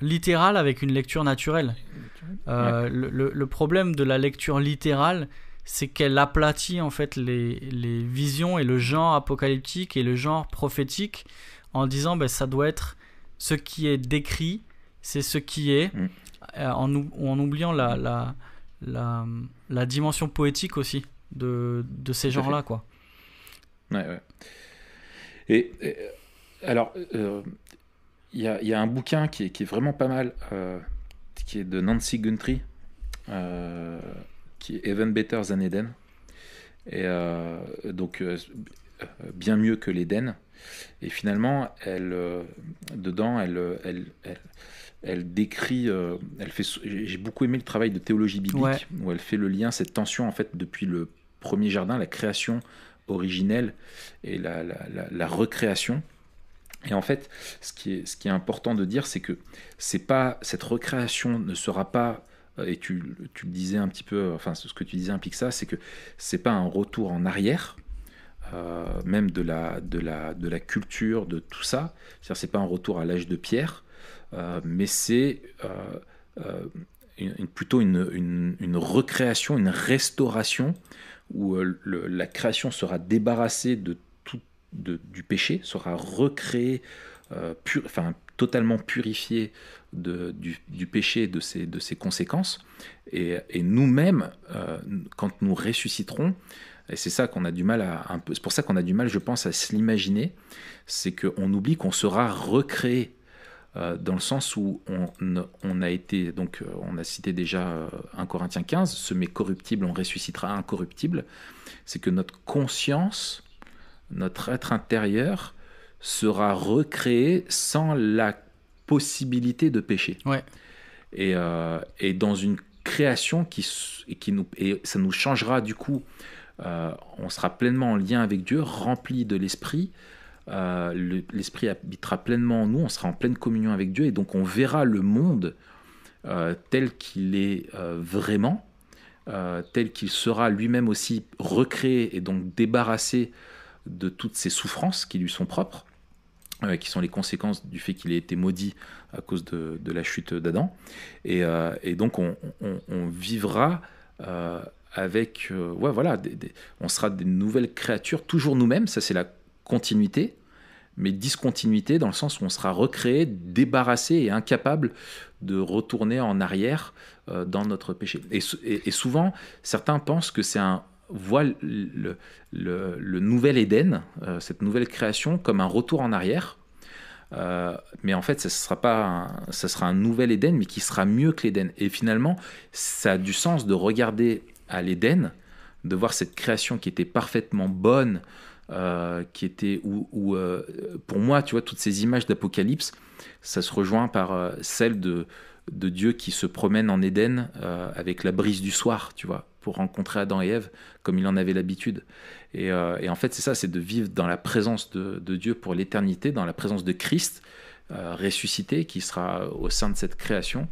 littérale avec une lecture naturelle. Le problème de la lecture littérale, c'est qu'elle aplatit en fait les visions et le genre apocalyptique et le genre prophétique en disant ça doit être ce qui est décrit, c'est ce qui est, en oubliant la dimension poétique aussi de ces genres-là, quoi. Ouais. Et alors, il y a un bouquin qui est vraiment pas mal, qui est de Nancy Guthrie, qui est Even Better Than Eden. Et donc, bien mieux que l'Éden. Et finalement, dedans, elle décrit, j'ai beaucoup aimé le travail de théologie biblique, où elle fait le lien, cette tension en fait depuis le premier jardin, la création originelle et la recréation. Et en fait, ce qui est important de dire, c'est que cette recréation ne sera pas, et tu le disais un petit peu, enfin ce que tu disais implique ça, c'est que c'est pas un retour en arrière. Même de la culture, de tout ça. C'est-à-dire, c'est pas un retour à l'âge de pierre, mais c'est plutôt une recréation, une restauration, où la création sera débarrassée du péché, sera recréée, totalement purifiée du péché et de ses conséquences. Et nous-mêmes, quand nous ressusciterons, et c'est ça qu'on a du mal c'est pour ça qu'on a du mal, je pense, à se l'imaginer, c'est qu'on oublie qu'on sera recréé, dans le sens où on a été, donc on a cité déjà 1 Corinthiens 15, ce mais corruptible, on ressuscitera incorruptible. C'est que notre conscience, notre être intérieur sera recréé sans la possibilité de péché. Et dans une création et ça nous changera du coup. On sera pleinement en lien avec Dieu, rempli de l'Esprit. L'Esprit habitera pleinement en nous, on sera en pleine communion avec Dieu, et donc on verra le monde tel qu'il est vraiment, tel qu'il sera lui-même aussi recréé et donc débarrassé de toutes ces souffrances qui lui sont propres, qui sont les conséquences du fait qu'il ait été maudit à cause de la chute d'Adam. Et donc on vivra avec, on sera des nouvelles créatures, toujours nous-mêmes, ça c'est la continuité, mais discontinuité dans le sens où on sera recréé, débarrassé et incapable de retourner en arrière dans notre péché. Et souvent, certains pensent que voient le nouvel Éden, cette nouvelle création, comme un retour en arrière. Mais en fait, ça sera un nouvel Éden, mais qui sera mieux que l'Éden. Et finalement, ça a du sens de regarder à l'Éden, de voir cette création qui était parfaitement bonne, qui était pour moi, tu vois, toutes ces images d'Apocalypse, ça se rejoint par celle de Dieu qui se promène en Éden avec la brise du soir, tu vois, pour rencontrer Adam et Ève comme il en avait l'habitude. Et en fait, c'est ça, c'est de vivre dans la présence de Dieu pour l'éternité, dans la présence de Christ ressuscité qui sera au sein de cette création,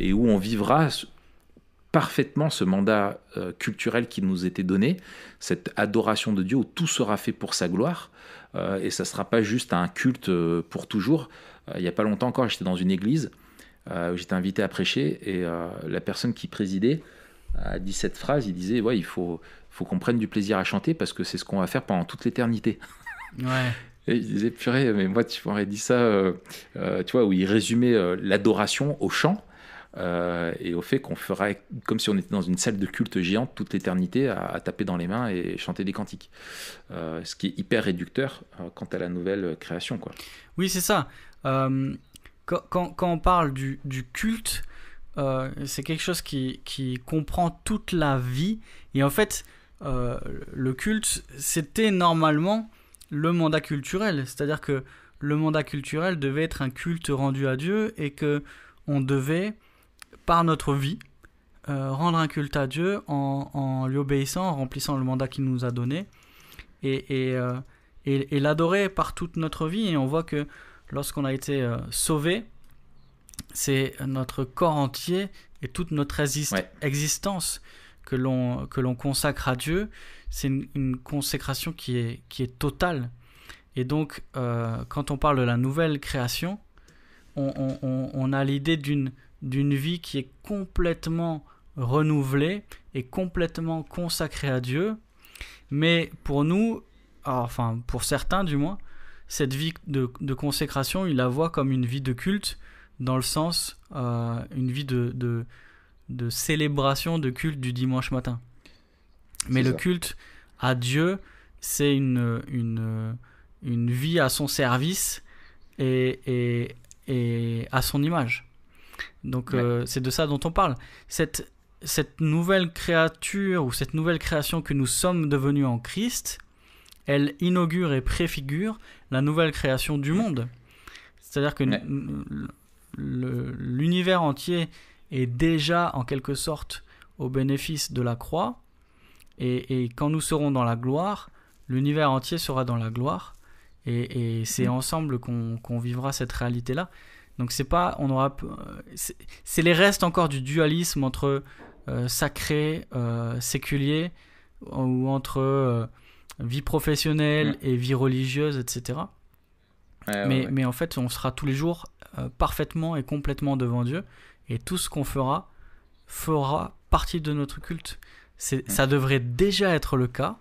et où on vivra parfaitement ce mandat culturel qui nous était donné, cette adoration de Dieu où tout sera fait pour sa gloire, et ça ne sera pas juste un culte pour toujours. Il n'y a pas longtemps encore, j'étais dans une église où j'étais invité à prêcher, et la personne qui présidait a dit cette phrase, il disait il faut qu'on prenne du plaisir à chanter parce que c'est ce qu'on va faire pendant toute l'éternité. Ouais. Et je disais, purée, mais moi, tu m'aurais dit ça, tu vois, où il résumait l'adoration au chant et au fait qu'on ferait comme si on était dans une salle de culte géante toute l'éternité à taper dans les mains et chanter des cantiques. Ce qui est hyper réducteur quant à la nouvelle création, quoi. Oui, c'est ça. Quand on parle du culte, c'est quelque chose qui comprend toute la vie. Et en fait, le culte, c'était normalement le mandat culturel. C'est-à-dire que le mandat culturel devait être un culte rendu à Dieu et que on devait, par notre vie, rendre un culte à Dieu en lui obéissant, en remplissant le mandat qu'il nous a donné et l'adorer par toute notre vie. Et on voit que lorsqu'on a été sauvé, c'est notre corps entier et toute notre existence que l'on consacre à Dieu. C'est une consécration qui est totale. Et donc, quand on parle de la nouvelle création, on a l'idée d'une vie qui est complètement renouvelée et complètement consacrée à Dieu. Mais pour nous, enfin pour certains du moins, cette vie de consécration, ils la voient comme une vie de culte, dans le sens, une vie de célébration, de culte du dimanche matin. Mais le culte à Dieu, c'est une vie à son service et à son image. Donc c'est de ça dont on parle. Cette nouvelle créature ou cette nouvelle création que nous sommes devenus en Christ, elle inaugure et préfigure la nouvelle création du monde. C'est-à-dire que l'univers entier est déjà en quelque sorte au bénéfice de la croix, et quand nous serons dans la gloire, l'univers entier sera dans la gloire, et c'est ensemble qu'on vivra cette réalité-là. Donc c'est les restes encore du dualisme entre sacré, séculier, ou entre vie professionnelle et vie religieuse, etc. Mais en fait, on sera tous les jours parfaitement et complètement devant Dieu, et tout ce qu'on fera partie de notre culte. Ça devrait déjà être le cas,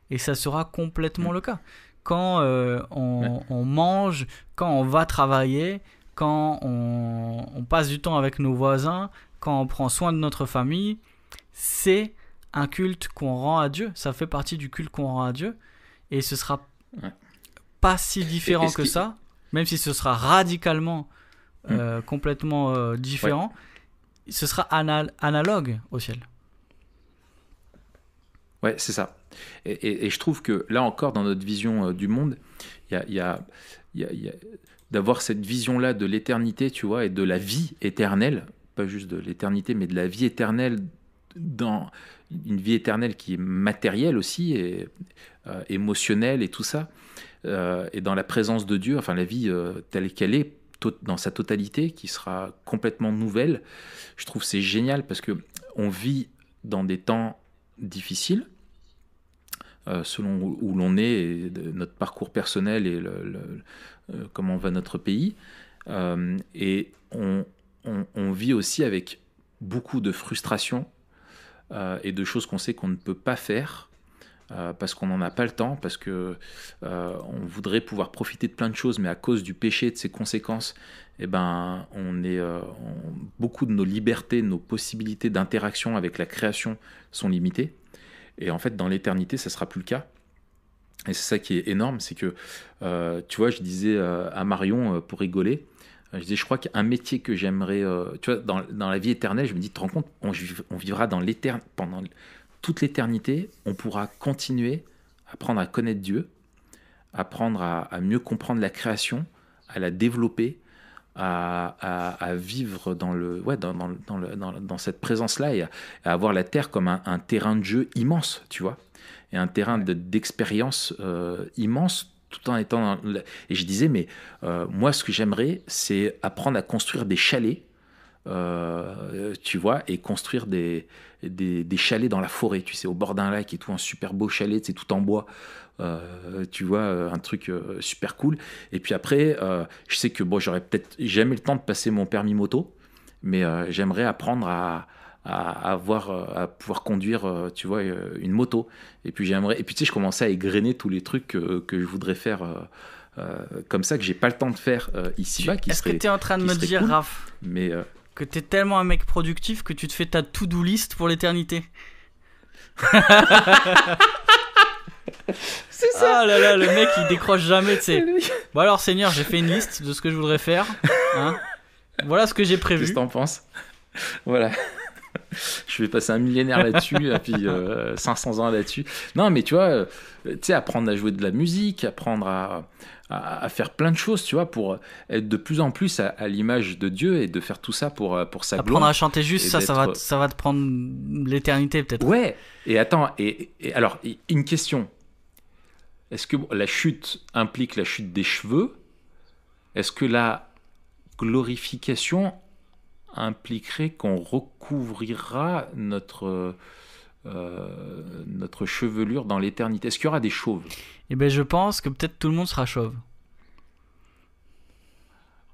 et ça sera complètement le cas. Quand on mange, quand on va travailler, quand on passe du temps avec nos voisins, quand on prend soin de notre famille, c'est un culte qu'on rend à Dieu. Ça fait partie du culte qu'on rend à Dieu, et ce sera pas si différent que ça, même si ce sera radicalement complètement différent, ce sera analogue au ciel. Ouais, c'est ça. Et je trouve que là encore, dans notre vision du monde, il y a d'avoir cette vision-là de l'éternité, tu vois, et de la vie éternelle, pas juste de l'éternité, mais de la vie éternelle, dans une vie éternelle qui est matérielle aussi, et émotionnelle et tout ça, et dans la présence de Dieu, enfin la vie telle qu'elle est, dans sa totalité, qui sera complètement nouvelle. Je trouve que c'est génial parce que on vit dans des temps difficiles, selon où l'on est, et notre parcours personnel et comment va notre pays, et on vit aussi avec beaucoup de frustration et de choses qu'on sait qu'on ne peut pas faire parce qu'on n'en a pas le temps, parce que on voudrait pouvoir profiter de plein de choses, mais à cause du péché et de ses conséquences, beaucoup de nos libertés, nos possibilités d'interaction avec la création sont limitées. Et en fait, dans l'éternité, ça ne sera plus le cas. Et c'est ça qui est énorme, c'est que, tu vois, je disais à Marion, pour rigoler, je disais, je crois qu'un métier que j'aimerais, tu vois, dans la vie éternelle, je me dis, tu te rends compte, on vivra pendant toute l'éternité, on pourra continuer à apprendre à connaître Dieu, apprendre à mieux comprendre la création, à la développer, à vivre dans cette présence-là, et à avoir la terre comme un terrain de jeu immense, tu vois, et un terrain d'expérience immense, tout en étant et je disais, mais moi ce que j'aimerais, c'est apprendre à construire des chalets tu vois, et construire des chalets dans la forêt, tu sais, au bord d'un lac et tout, un super beau chalet, c'est tout en bois. Tu vois, un truc super cool. Et puis après, je sais que bon, j'aurais peut-être jamais le temps de passer mon permis moto, mais j'aimerais apprendre à pouvoir conduire, tu vois, une moto. Et puis tu sais, je commençais à égrener tous les trucs que je voudrais faire comme ça, que j'ai pas le temps de faire ici-bas. Est-ce que tu es en train de me dire, cool, Raph, mais que tu es tellement un mec productif que tu te fais ta to-do list pour l'éternité? C'est ça. Ah là là, le mec il décroche jamais, tu sais. Bon alors Seigneur, j'ai fait une liste de ce que je voudrais faire, hein. Voilà ce que j'ai prévu. Qu'est-ce que t'en penses? Voilà. Je vais passer un millénaire là-dessus, et puis 500 ans là-dessus. Non, mais tu vois, tu sais, apprendre à jouer de la musique, apprendre à faire plein de choses, tu vois, pour être de plus en plus à l'image de Dieu et de faire tout ça pour sa gloire. Apprendre à chanter juste, ça va te prendre l'éternité peut-être. Ouais, et attends, et alors, une question. Est-ce que la chute implique la chute des cheveux? Est-ce que la glorification impliquerait qu'on recouvrira notre chevelure dans l'éternité? Est-ce qu'il y aura des chauves? Eh ben, je pense que peut-être tout le monde sera chauve.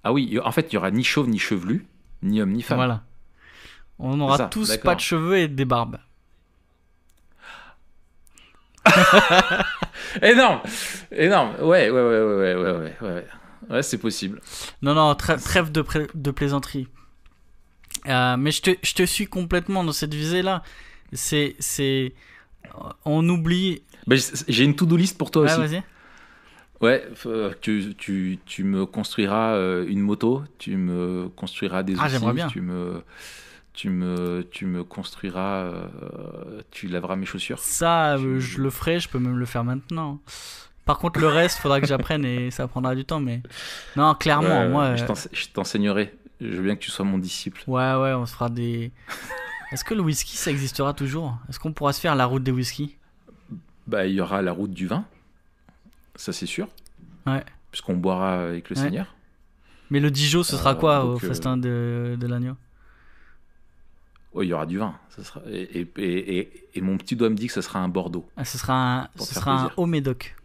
Ah oui, en fait, il n'y aura ni chauve, ni chevelu, ni homme, ni femme. Voilà. On aura tous d'accord, pas de cheveux et des barbes. Énorme. Ouais, c'est possible. Non, trêve de plaisanterie. Mais je te suis complètement dans cette visée-là. On oublie. Ben, j'ai une to-do list pour toi aussi. Vas-y. Ouais, tu me construiras une moto, tu me construiras des outils, j'aimerais bien. tu me construiras, tu laveras mes chaussures. Ça, je le ferai, je peux même le faire maintenant. Par contre, le reste, faudra que j'apprenne et ça prendra du temps. Mais non, clairement, moi. Je t'enseignerai. Je veux bien que tu sois mon disciple. Ouais, on se fera des. Est-ce que le whisky, ça existera toujours? Est-ce qu'on pourra se faire la route des whisky? Bah, il y aura la route du vin. Ça, c'est sûr. Ouais. Puisqu'on boira avec le Seigneur. Mais le Dijon, ce sera quoi au festin de l'agneau? Oh, il y aura du vin. Ça sera... et mon petit doigt me dit que ça sera un Bordeaux. Ah, ce sera un Haut-Médoc.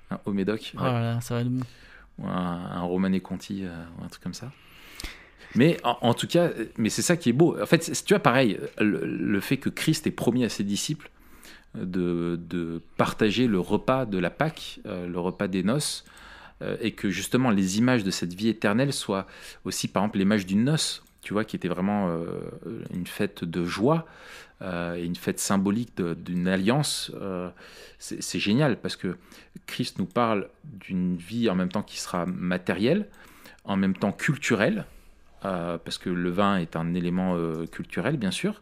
Un Haut-Médoc, ouais. Oh là là, ça va être bon. Ou un Romanée Conti, ou un truc comme ça. Mais en tout cas, mais c'est ça qui est beau. En fait, tu vois, pareil, le fait que Christ ait promis à ses disciples de partager le repas de la Pâque, le repas des noces, et que justement les images de cette vie éternelle soient aussi, par exemple, l'image d'une noce, tu vois, qui était vraiment une fête de joie, et une fête symbolique d'une alliance. C'est génial, parce que Christ nous parle d'une vie en même temps qui sera matérielle, en même temps culturelle, parce que le vin est un élément culturel, bien sûr,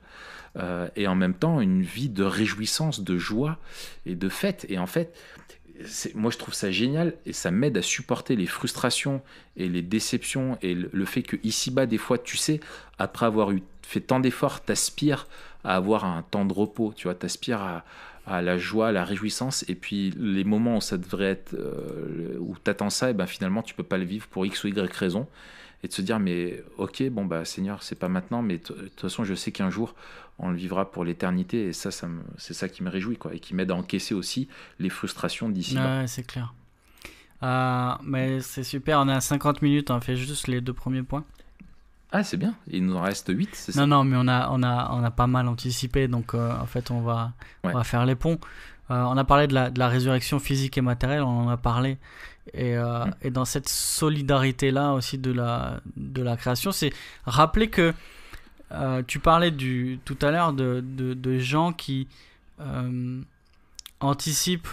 et en même temps une vie de réjouissance, de joie et de fête. Et en fait, moi je trouve ça génial, et ça m'aide à supporter les frustrations et les déceptions, et le fait que ici-bas, des fois, tu sais, après avoir fait tant d'efforts, t'aspires à avoir un temps de repos, tu vois, t'aspires à la joie, à la réjouissance, et puis les moments où ça devrait être, où t'attends ça, et ben finalement tu peux pas le vivre pour X ou Y raison, et de se dire, mais ok, bon bah Seigneur, c'est pas maintenant, mais de toute façon je sais qu'un jour on le vivra pour l'éternité, et ça c'est ça qui me réjouit, quoi, et qui m'aide à encaisser aussi les frustrations d'ici. Ouais, c'est clair. Mais c'est super, on est à 50 minutes, on fait juste les 2 premiers points. Ah, c'est bien, il nous en reste 8, c'est ça? Non, mais on a pas mal anticipé, donc en fait on va faire les ponts. On a parlé de la résurrection physique et matérielle, on en a parlé, et dans cette solidarité-là aussi de la création, c'est rappeler que tu parlais tout à l'heure de gens qui anticipent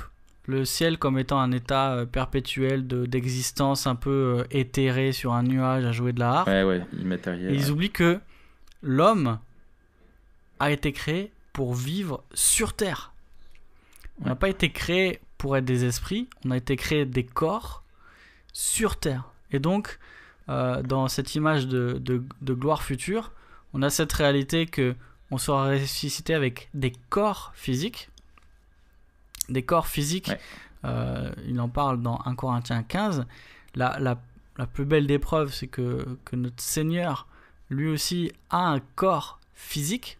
le ciel comme étant un état perpétuel d'existence un peu éthéré sur un nuage à jouer de la harpe. Ouais, immatériel. Et ils oublient que l'homme a été créé pour vivre sur Terre. On n'a pas été créé pour être des esprits, on a été créé des corps sur Terre. Et donc, dans cette image de gloire future, on a cette réalité que on sera ressuscité avec des corps physiques. Des corps physiques, il en parle dans 1 Corinthiens 15. La plus belle des preuves, c'est que notre Seigneur lui aussi a un corps physique,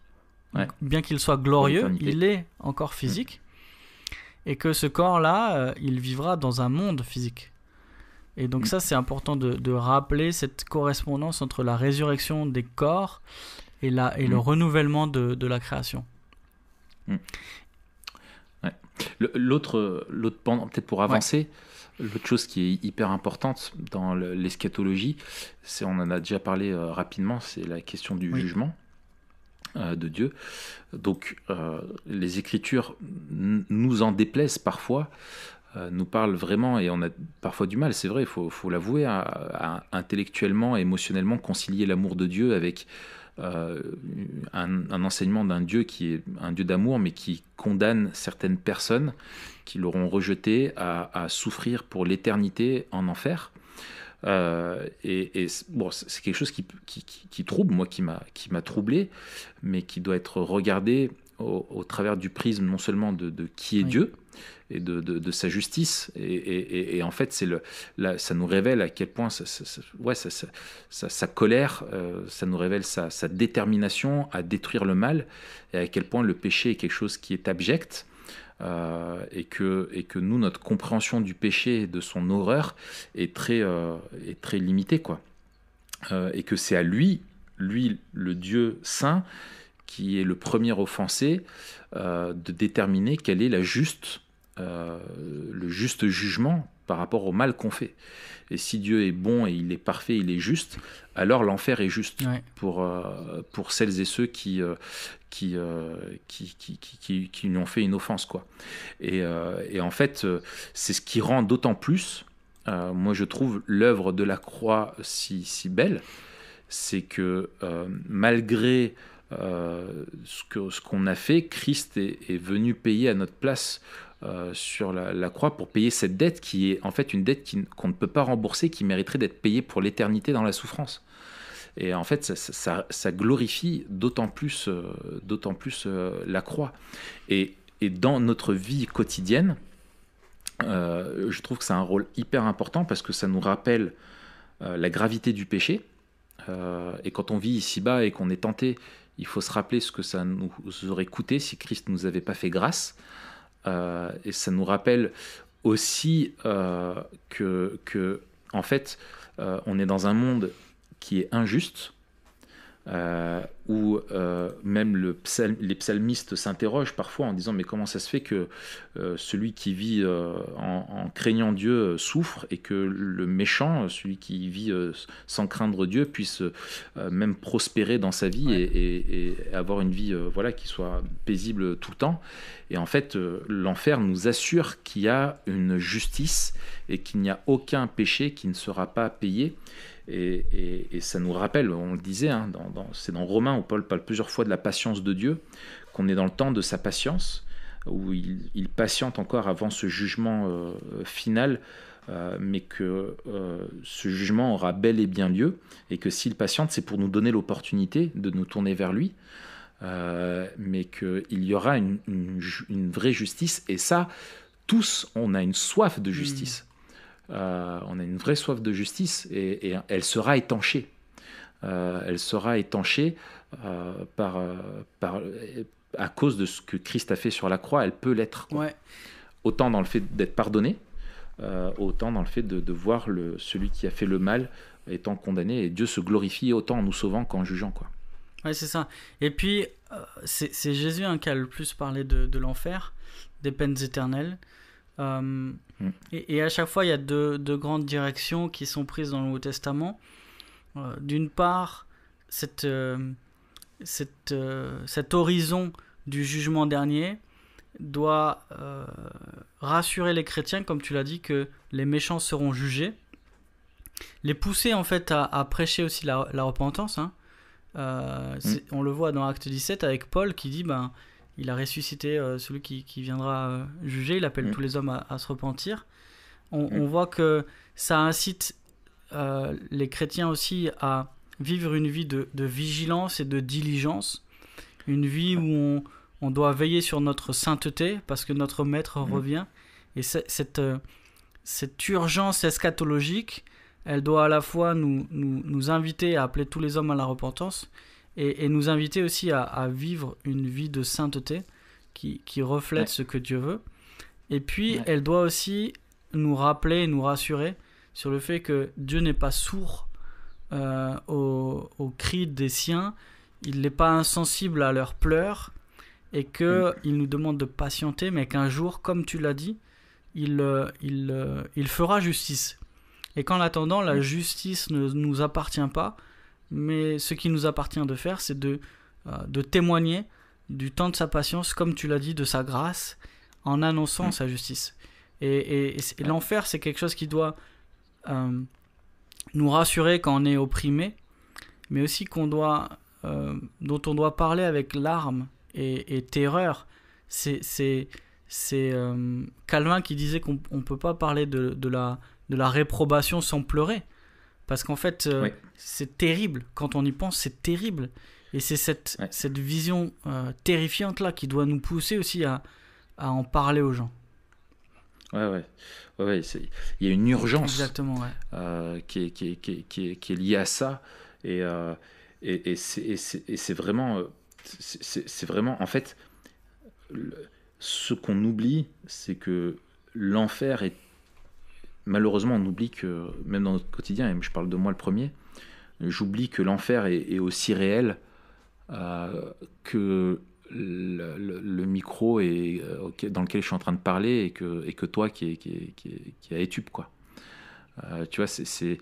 Ouais. bien qu'il soit glorieux, l'éternité. il est un corps physique, et que ce corps-là, il vivra dans un monde physique. Et donc ça, c'est important de rappeler cette correspondance entre la résurrection des corps et le renouvellement de la création. Ouais. L'autre pendant, peut-être pour avancer, l'autre chose qui est hyper importante dans l'eschatologie, on en a déjà parlé rapidement, c'est la question du jugement de Dieu. Donc les Écritures nous en déplaisent parfois, nous parlent vraiment, et on a parfois du mal, c'est vrai, il faut l'avouer, à intellectuellement, émotionnellement concilier l'amour de Dieu avec un enseignement d'un Dieu qui est un Dieu d'amour, mais qui condamne certaines personnes qui l'auront rejeté à souffrir pour l'éternité en enfer. Bon, c'est quelque chose qui trouble, moi, qui m'a troublé, mais qui doit être regardé au travers du prisme non seulement de qui est Dieu et de sa justice, et en fait ça nous révèle à quel point sa colère, ça nous révèle sa détermination à détruire le mal, et à quel point le péché est quelque chose qui est abject, et que nous, notre compréhension du péché et de son horreur est très limitée, quoi. Et que c'est à lui, le Dieu saint, qui est le premier offensé, de déterminer quel est le juste jugement par rapport au mal qu'on fait. Et si Dieu est bon et il est parfait, il est juste, alors l'enfer est juste pour celles et ceux qui lui ont fait une offense, quoi. Et en fait, c'est ce qui rend d'autant plus, moi je trouve, l'œuvre de la croix si belle, c'est que malgré ce qu'on a fait, Christ est venu payer à notre place sur la croix, pour payer cette dette qui est en fait une dette qu'on ne peut pas rembourser, qui mériterait d'être payée pour l'éternité dans la souffrance. Et en fait, ça glorifie d'autant plus la croix. Et dans notre vie quotidienne, je trouve que c'est un rôle hyper important, parce que ça nous rappelle la gravité du péché. Et quand on vit ici-bas et qu'on est tenté, il faut se rappeler ce que ça nous aurait coûté si Christ ne nous avait pas fait grâce. Et ça nous rappelle aussi que en fait, on est dans un monde qui est injuste, où même les psalmistes s'interrogent parfois en disant: mais comment ça se fait que celui qui vit en craignant Dieu souffre, et que le méchant, celui qui vit sans craindre Dieu, puisse même prospérer dans sa vie, et avoir une vie qui soit paisible tout le temps. Et en fait, l'enfer nous assure qu'il y a une justice et qu'il n'y a aucun péché qui ne sera pas payé. Et ça nous rappelle, on le disait, c'est dans Romains où Paul parle plusieurs fois de la patience de Dieu, qu'on est dans le temps de sa patience, où il patiente encore avant ce jugement final, mais que ce jugement aura bel et bien lieu, et que s'il patiente, c'est pour nous donner l'opportunité de nous tourner vers lui, mais qu'il y aura une vraie justice. Et ça, tous, on a une soif de justice. On a une vraie soif de justice, et elle sera étanchée. Elle sera étanchée à cause de ce que Christ a fait sur la croix. Elle peut l'être. Autant dans le fait d'être pardonné, autant dans le fait de voir celui qui a fait le mal étant condamné. Et Dieu se glorifie autant en nous sauvant qu'en jugeant, quoi. Ouais, c'est ça. Et puis, c'est Jésus qui a le plus parlé de l'enfer, des peines éternelles. Et à chaque fois, il y a deux grandes directions qui sont prises dans le Nouveau Testament. D'une part, cet horizon du jugement dernier doit rassurer les chrétiens, comme tu l'as dit, que les méchants seront jugés, les pousser en fait à prêcher aussi la repentance. On le voit dans Acte 17 avec Paul qui dit il a ressuscité celui qui viendra juger, il appelle tous les hommes à se repentir. On voit que ça incite les chrétiens aussi à vivre une vie de vigilance et de diligence, une vie où on doit veiller sur notre sainteté parce que notre maître revient. Et cette urgence eschatologique elle doit à la fois nous inviter à appeler tous les hommes à la repentance et nous inviter aussi à vivre une vie de sainteté qui reflète ce que Dieu veut. Et puis, elle doit aussi nous rappeler, nous rassurer sur le fait que Dieu n'est pas sourd aux cris des siens, il n'est pas insensible à leurs pleurs, et qu'il nous demande de patienter, mais qu'un jour, comme tu l'as dit, il fera justice. Et qu'en attendant, la justice ne nous appartient pas, mais ce qui nous appartient de faire, c'est de témoigner du temps de sa patience, comme tu l'as dit, de sa grâce, en annonçant sa justice. Et l'enfer, c'est quelque chose qui doit nous rassurer quand on est opprimé, mais aussi dont on doit parler avec larmes et terreur. C'est Calvin qui disait qu'on ne peut pas parler de la réprobation sans pleurer, parce qu'en fait c'est terrible, quand on y pense, c'est terrible, et c'est cette vision terrifiante là qui doit nous pousser aussi à en parler aux gens. Ouais, il y a une urgence. Exactement, qui est liée à ça, et c'est vraiment en fait ce qu'on oublie, c'est que l'enfer est, malheureusement on oublie que même dans notre quotidien, et je parle de moi le premier, j'oublie que l'enfer est aussi réel que le micro dans lequel je suis en train de parler, et que toi qui a étude, quoi. Tu vois, c'est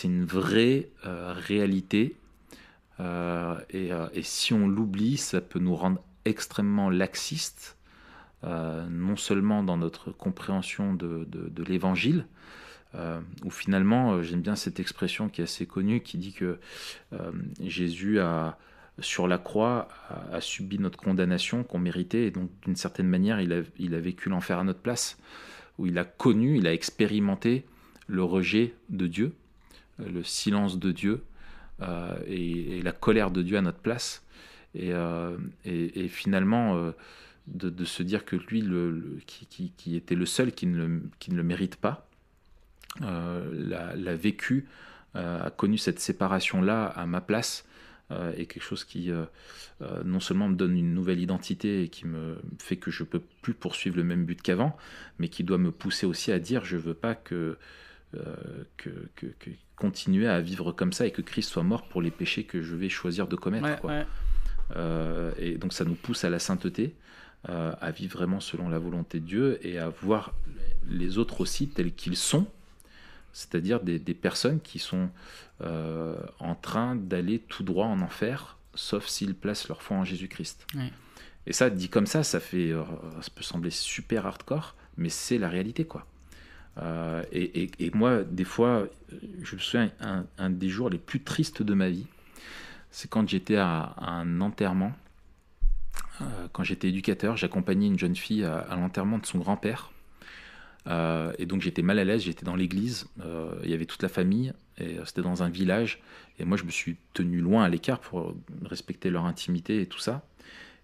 une vraie réalité, et si on l'oublie, ça peut nous rendre extrêmement laxistes, non seulement dans notre compréhension de l'évangile, où finalement, j'aime bien cette expression qui est assez connue, qui dit que Jésus sur la croix a subi notre condamnation qu'on méritait, et donc d'une certaine manière il a vécu l'enfer à notre place, où il a expérimenté le rejet de Dieu, le silence de Dieu, et la colère de Dieu à notre place, et finalement de se dire que lui qui était le seul qui ne le mérite pas, l'a vécu, a connu cette séparation là à ma place, et quelque chose qui non seulement me donne une nouvelle identité et qui me fait que je peux plus poursuivre le même but qu'avant, mais qui doit me pousser aussi à dire je veux pas que continuer à vivre comme ça, et que Christ soit mort pour les péchés que je vais choisir de commettre, quoi. Et donc ça nous pousse à la sainteté, à vivre vraiment selon la volonté de Dieu, et à voir les autres aussi tels qu'ils sont, c'est-à-dire des personnes qui sont en train d'aller tout droit en enfer, sauf s'ils placent leur foi en Jésus-Christ. Et ça, dit comme ça peut sembler super hardcore, mais c'est la réalité, quoi. Et moi, des fois, je me souviens, un des jours les plus tristes de ma vie, c'est quand j'étais à un enterrement. Quand j'étais éducateur, j'accompagnais une jeune fille à l'enterrement de son grand-père. Et donc j'étais mal à l'aise, j'étais dans l'église, il y avait toute la famille, et c'était dans un village, et moi je me suis tenu loin à l'écart pour respecter leur intimité et tout ça.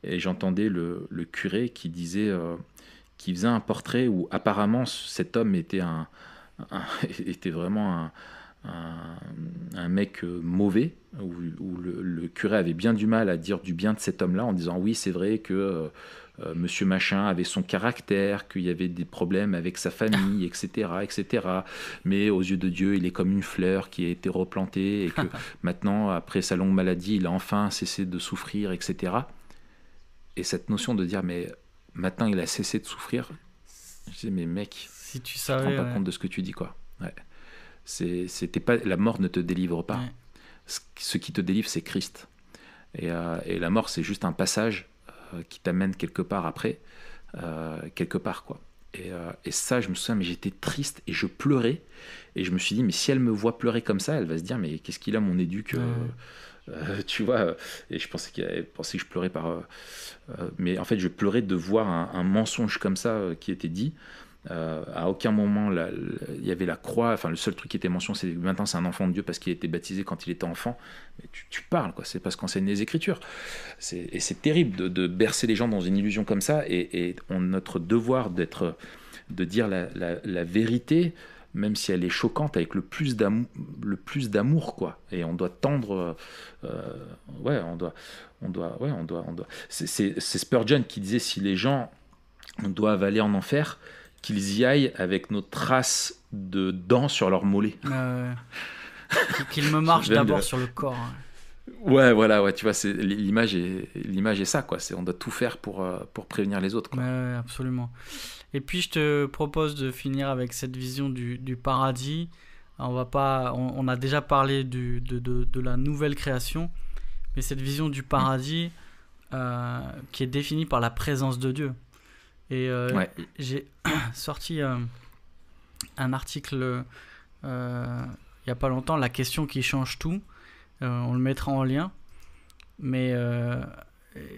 Et j'entendais le curé qui disait... qui faisait un portrait où apparemment cet homme était était vraiment un mec mauvais, où le curé avait bien du mal à dire du bien de cet homme-là, en disant oui, c'est vrai que monsieur machin avait son caractère, qu'il y avait des problèmes avec sa famille, etc., mais aux yeux de Dieu, il est comme une fleur qui a été replantée, et que maintenant, après sa longue maladie, il a enfin cessé de souffrir, etc. Et cette notion de dire mais maintenant il a cessé de souffrir, je disais mais mec, si tu savais, te rends pas compte de ce que tu dis, quoi. C'était pas, la mort ne te délivre pas, ce qui te délivre c'est Christ, et la mort c'est juste un passage qui t'amène quelque part après, quelque part, quoi. Et ça, je me souviens, mais j'étais triste et je pleurais, et je me suis dit mais si elle me voit pleurer comme ça, elle va se dire mais qu'est-ce qu'il a mon éduc, tu vois. Et je pensais qu'elle pensait que je pleurais mais en fait je pleurais de voir un mensonge comme ça qui était dit. À aucun moment il y avait la croix, enfin le seul truc qui était mentionné, c'est que maintenant c'est un enfant de Dieu parce qu'il a été baptisé quand il était enfant. Mais tu parles, quoi, c'est parce qu'on enseigne les Écritures, et c'est terrible de bercer les gens dans une illusion comme ça, et notre devoir de dire la vérité, même si elle est choquante, avec le plus d'amour, quoi. Et on doit tendre, C'est Spurgeon qui disait, si les gens doivent aller en enfer, qu'ils y aillent avec nos traces de dents sur leurs mollets. Qu'ils me marchent d'abord sur le corps. Ouais, voilà, ouais, tu vois, l'image est ça, quoi. On doit tout faire pour prévenir les autres, quoi. Ouais, absolument. Et puis je te propose de finir avec cette vision du paradis. On a déjà parlé de la nouvelle création, mais cette vision du paradis qui est définie par la présence de Dieu. Et j'ai sorti un article il n'y a pas longtemps, La question qui change tout. On le mettra en lien. Mais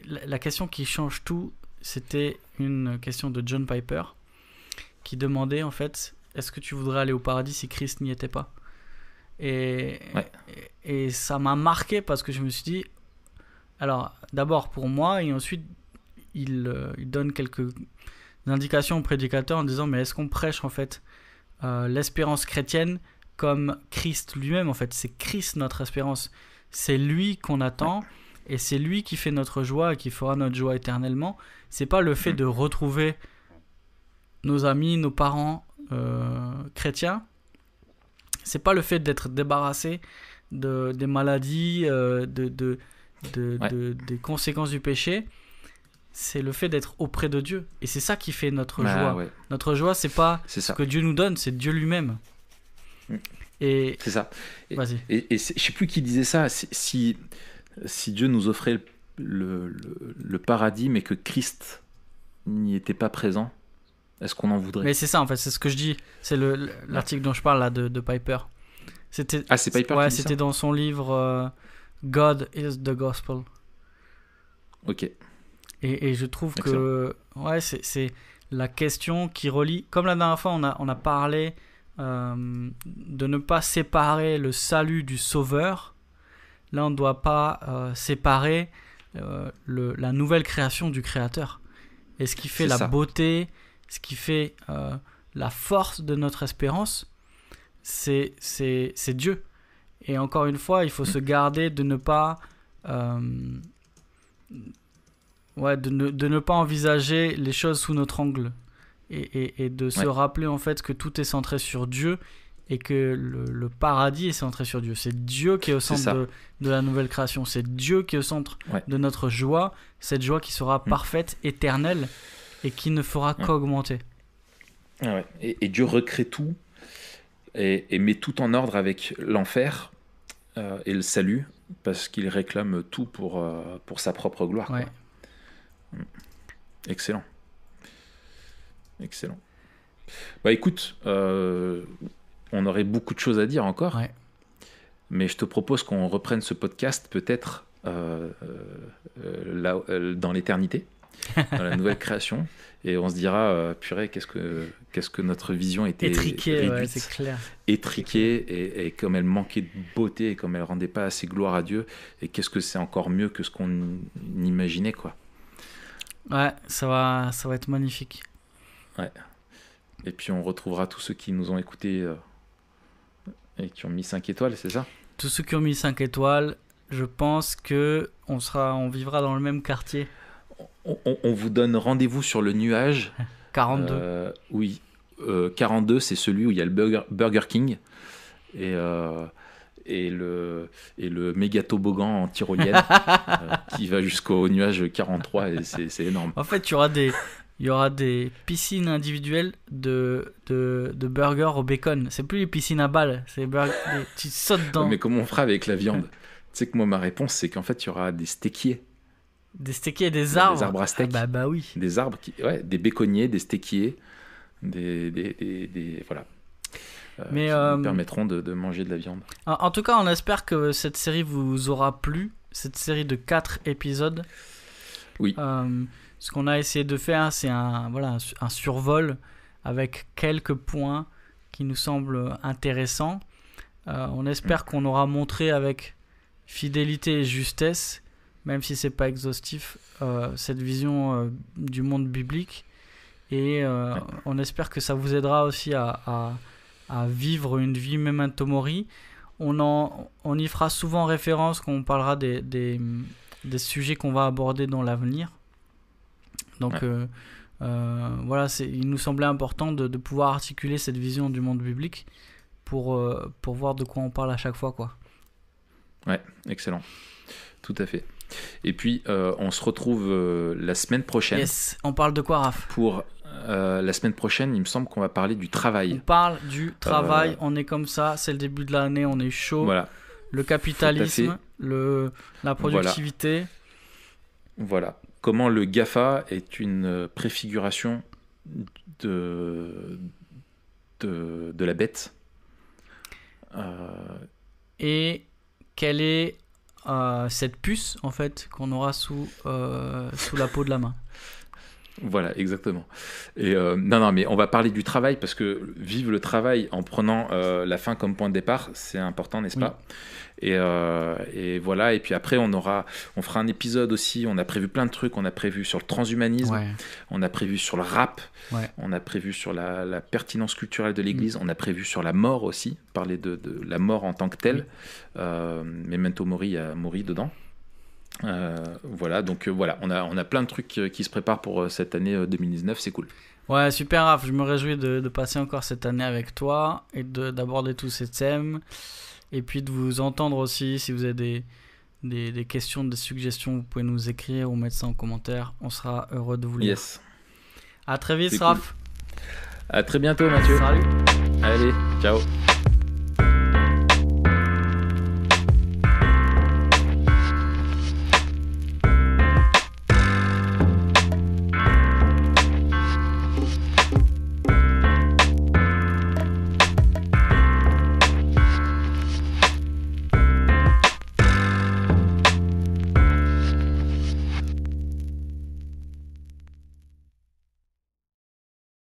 la question qui change tout, c'était une question de John Piper qui demandait en fait, est-ce que tu voudrais aller au paradis si Christ n'y était pas ? Et ça m'a marqué parce que je me suis dit, alors d'abord pour moi, et ensuite il donne quelques indications au prédicateur en disant, mais est-ce qu'on prêche en fait l'espérance chrétienne comme Christ lui-même, en fait, c'est Christ notre espérance, c'est lui qu'on attend et c'est lui qui fait notre joie et qui fera notre joie éternellement. C'est pas le fait de retrouver nos amis, nos parents chrétiens, c'est pas le fait d'être débarrassé des maladies, des conséquences du péché, c'est le fait d'être auprès de Dieu, et c'est ça qui fait notre joie. Notre joie, c'est pas ce que Dieu nous donne, c'est Dieu lui-même. Et c'est ça. Vas-y. Et je sais plus qui disait ça. Si Dieu nous offrait le paradis, mais que Christ n'y était pas présent, est-ce qu'on en voudrait ? Mais c'est ça en fait, c'est ce que je dis. C'est l'article dont je parle là de Piper. C'est Piper qui dit ça ? C'était dans son livre God is the Gospel. Ok. Et je trouve que c'est la question qui relie. Comme la dernière fois, on a parlé de ne pas séparer le salut du sauveur. Là, on ne doit pas séparer la nouvelle création du créateur. Et ce qui fait la beauté, ce qui fait la force de notre espérance, c'est Dieu. Et encore une fois, il faut se garder de ne pas de ne pas envisager les choses sous notre angle. Et de se rappeler en fait que tout est centré sur Dieu et que le paradis est centré sur Dieu. C'est Dieu qui est au centre de la nouvelle création. C'est Dieu qui est au centre de notre joie. Cette joie qui sera parfaite, éternelle et qui ne fera qu'augmenter. Et Dieu recrée tout et met tout en ordre avec l'enfer et le salut, parce qu'il réclame tout pour sa propre gloire. Quoi. Excellent. Bah écoute, on aurait beaucoup de choses à dire encore, mais je te propose qu'on reprenne ce podcast peut-être dans l'éternité, dans la nouvelle création, et on se dira purée, qu'est-ce que notre vision était étriquée, c'est clair, étriquée, et comme elle manquait de beauté et comme elle rendait pas assez gloire à Dieu, et qu'est-ce que c'est encore mieux que ce qu'on imaginait, quoi. Ça va être magnifique. Et puis on retrouvera tous ceux qui nous ont écoutés et qui ont mis 5 étoiles, c'est ça ? Tous ceux qui ont mis 5 étoiles, je pense que on vivra dans le même quartier. On vous donne rendez-vous sur le nuage. 42. 42, c'est celui où il y a le Burger King et le méga toboggan en tyrolienne qui va jusqu'au nuage 43, et c'est énorme. En fait, il y aura des piscines individuelles de burgers au bacon. C'est plus les piscines à balles, c'est tu sautes dedans. Mais comment on fera avec la viande ? Tu sais que moi, ma réponse, c'est qu'en fait, il y aura des steakiers. Des steakiers et des arbres. Des arbres à steak. Bah oui. Des arbres, des béconniers, des steakiers, voilà. Mais qui nous permettront de manger de la viande. En tout cas, on espère que cette série vous aura plu. Cette série de 4 épisodes. Oui. Ce qu'on a essayé de faire, c'est un survol avec quelques points qui nous semblent intéressants. On espère qu'on aura montré avec fidélité et justesse, même si c'est pas exhaustif, cette vision du monde biblique. Et on espère que ça vous aidera aussi à à vivre une vie memento mori. On y fera souvent référence quand on parlera des sujets qu'on va aborder dans l'avenir. Donc voilà, il nous semblait important de pouvoir articuler cette vision du monde biblique pour voir de quoi on parle à chaque fois, quoi. Ouais, excellent. Tout à fait. Et puis, on se retrouve la semaine prochaine. Yes, on parle de quoi, Raph ? Pour la semaine prochaine, il me semble qu'on va parler du travail. On parle du travail, on est comme ça, c'est le début de l'année, on est chaud. Voilà. Le capitalisme, la productivité. Voilà. Comment le GAFA est une préfiguration de la bête. Et quelle est cette puce, en fait, qu'on aura sous la peau de la main. Voilà, exactement. Et non, mais on va parler du travail parce que vivre le travail en prenant la fin comme point de départ, c'est important, n'est-ce pas ? Et voilà. Et puis après, on fera un épisode aussi. On a prévu plein de trucs. On a prévu sur le transhumanisme. Ouais. On a prévu sur le rap. Ouais. On a prévu sur la pertinence culturelle de l'Église. On a prévu sur la mort aussi. Parler de la mort en tant que telle. Memento Mori, il y a Mori dedans. Voilà, donc voilà, on a plein de trucs qui se préparent pour cette année 2019, c'est cool. Ouais, super Raph, je me réjouis de passer encore cette année avec toi et d'aborder tous ces thèmes et puis de vous entendre aussi. Si vous avez des questions, des suggestions, vous pouvez nous écrire ou mettre ça en commentaire, on sera heureux de vous lire. Yes. À très vite c'est Raph. Cool. À très bientôt Mathieu. Salut. Allez, ciao.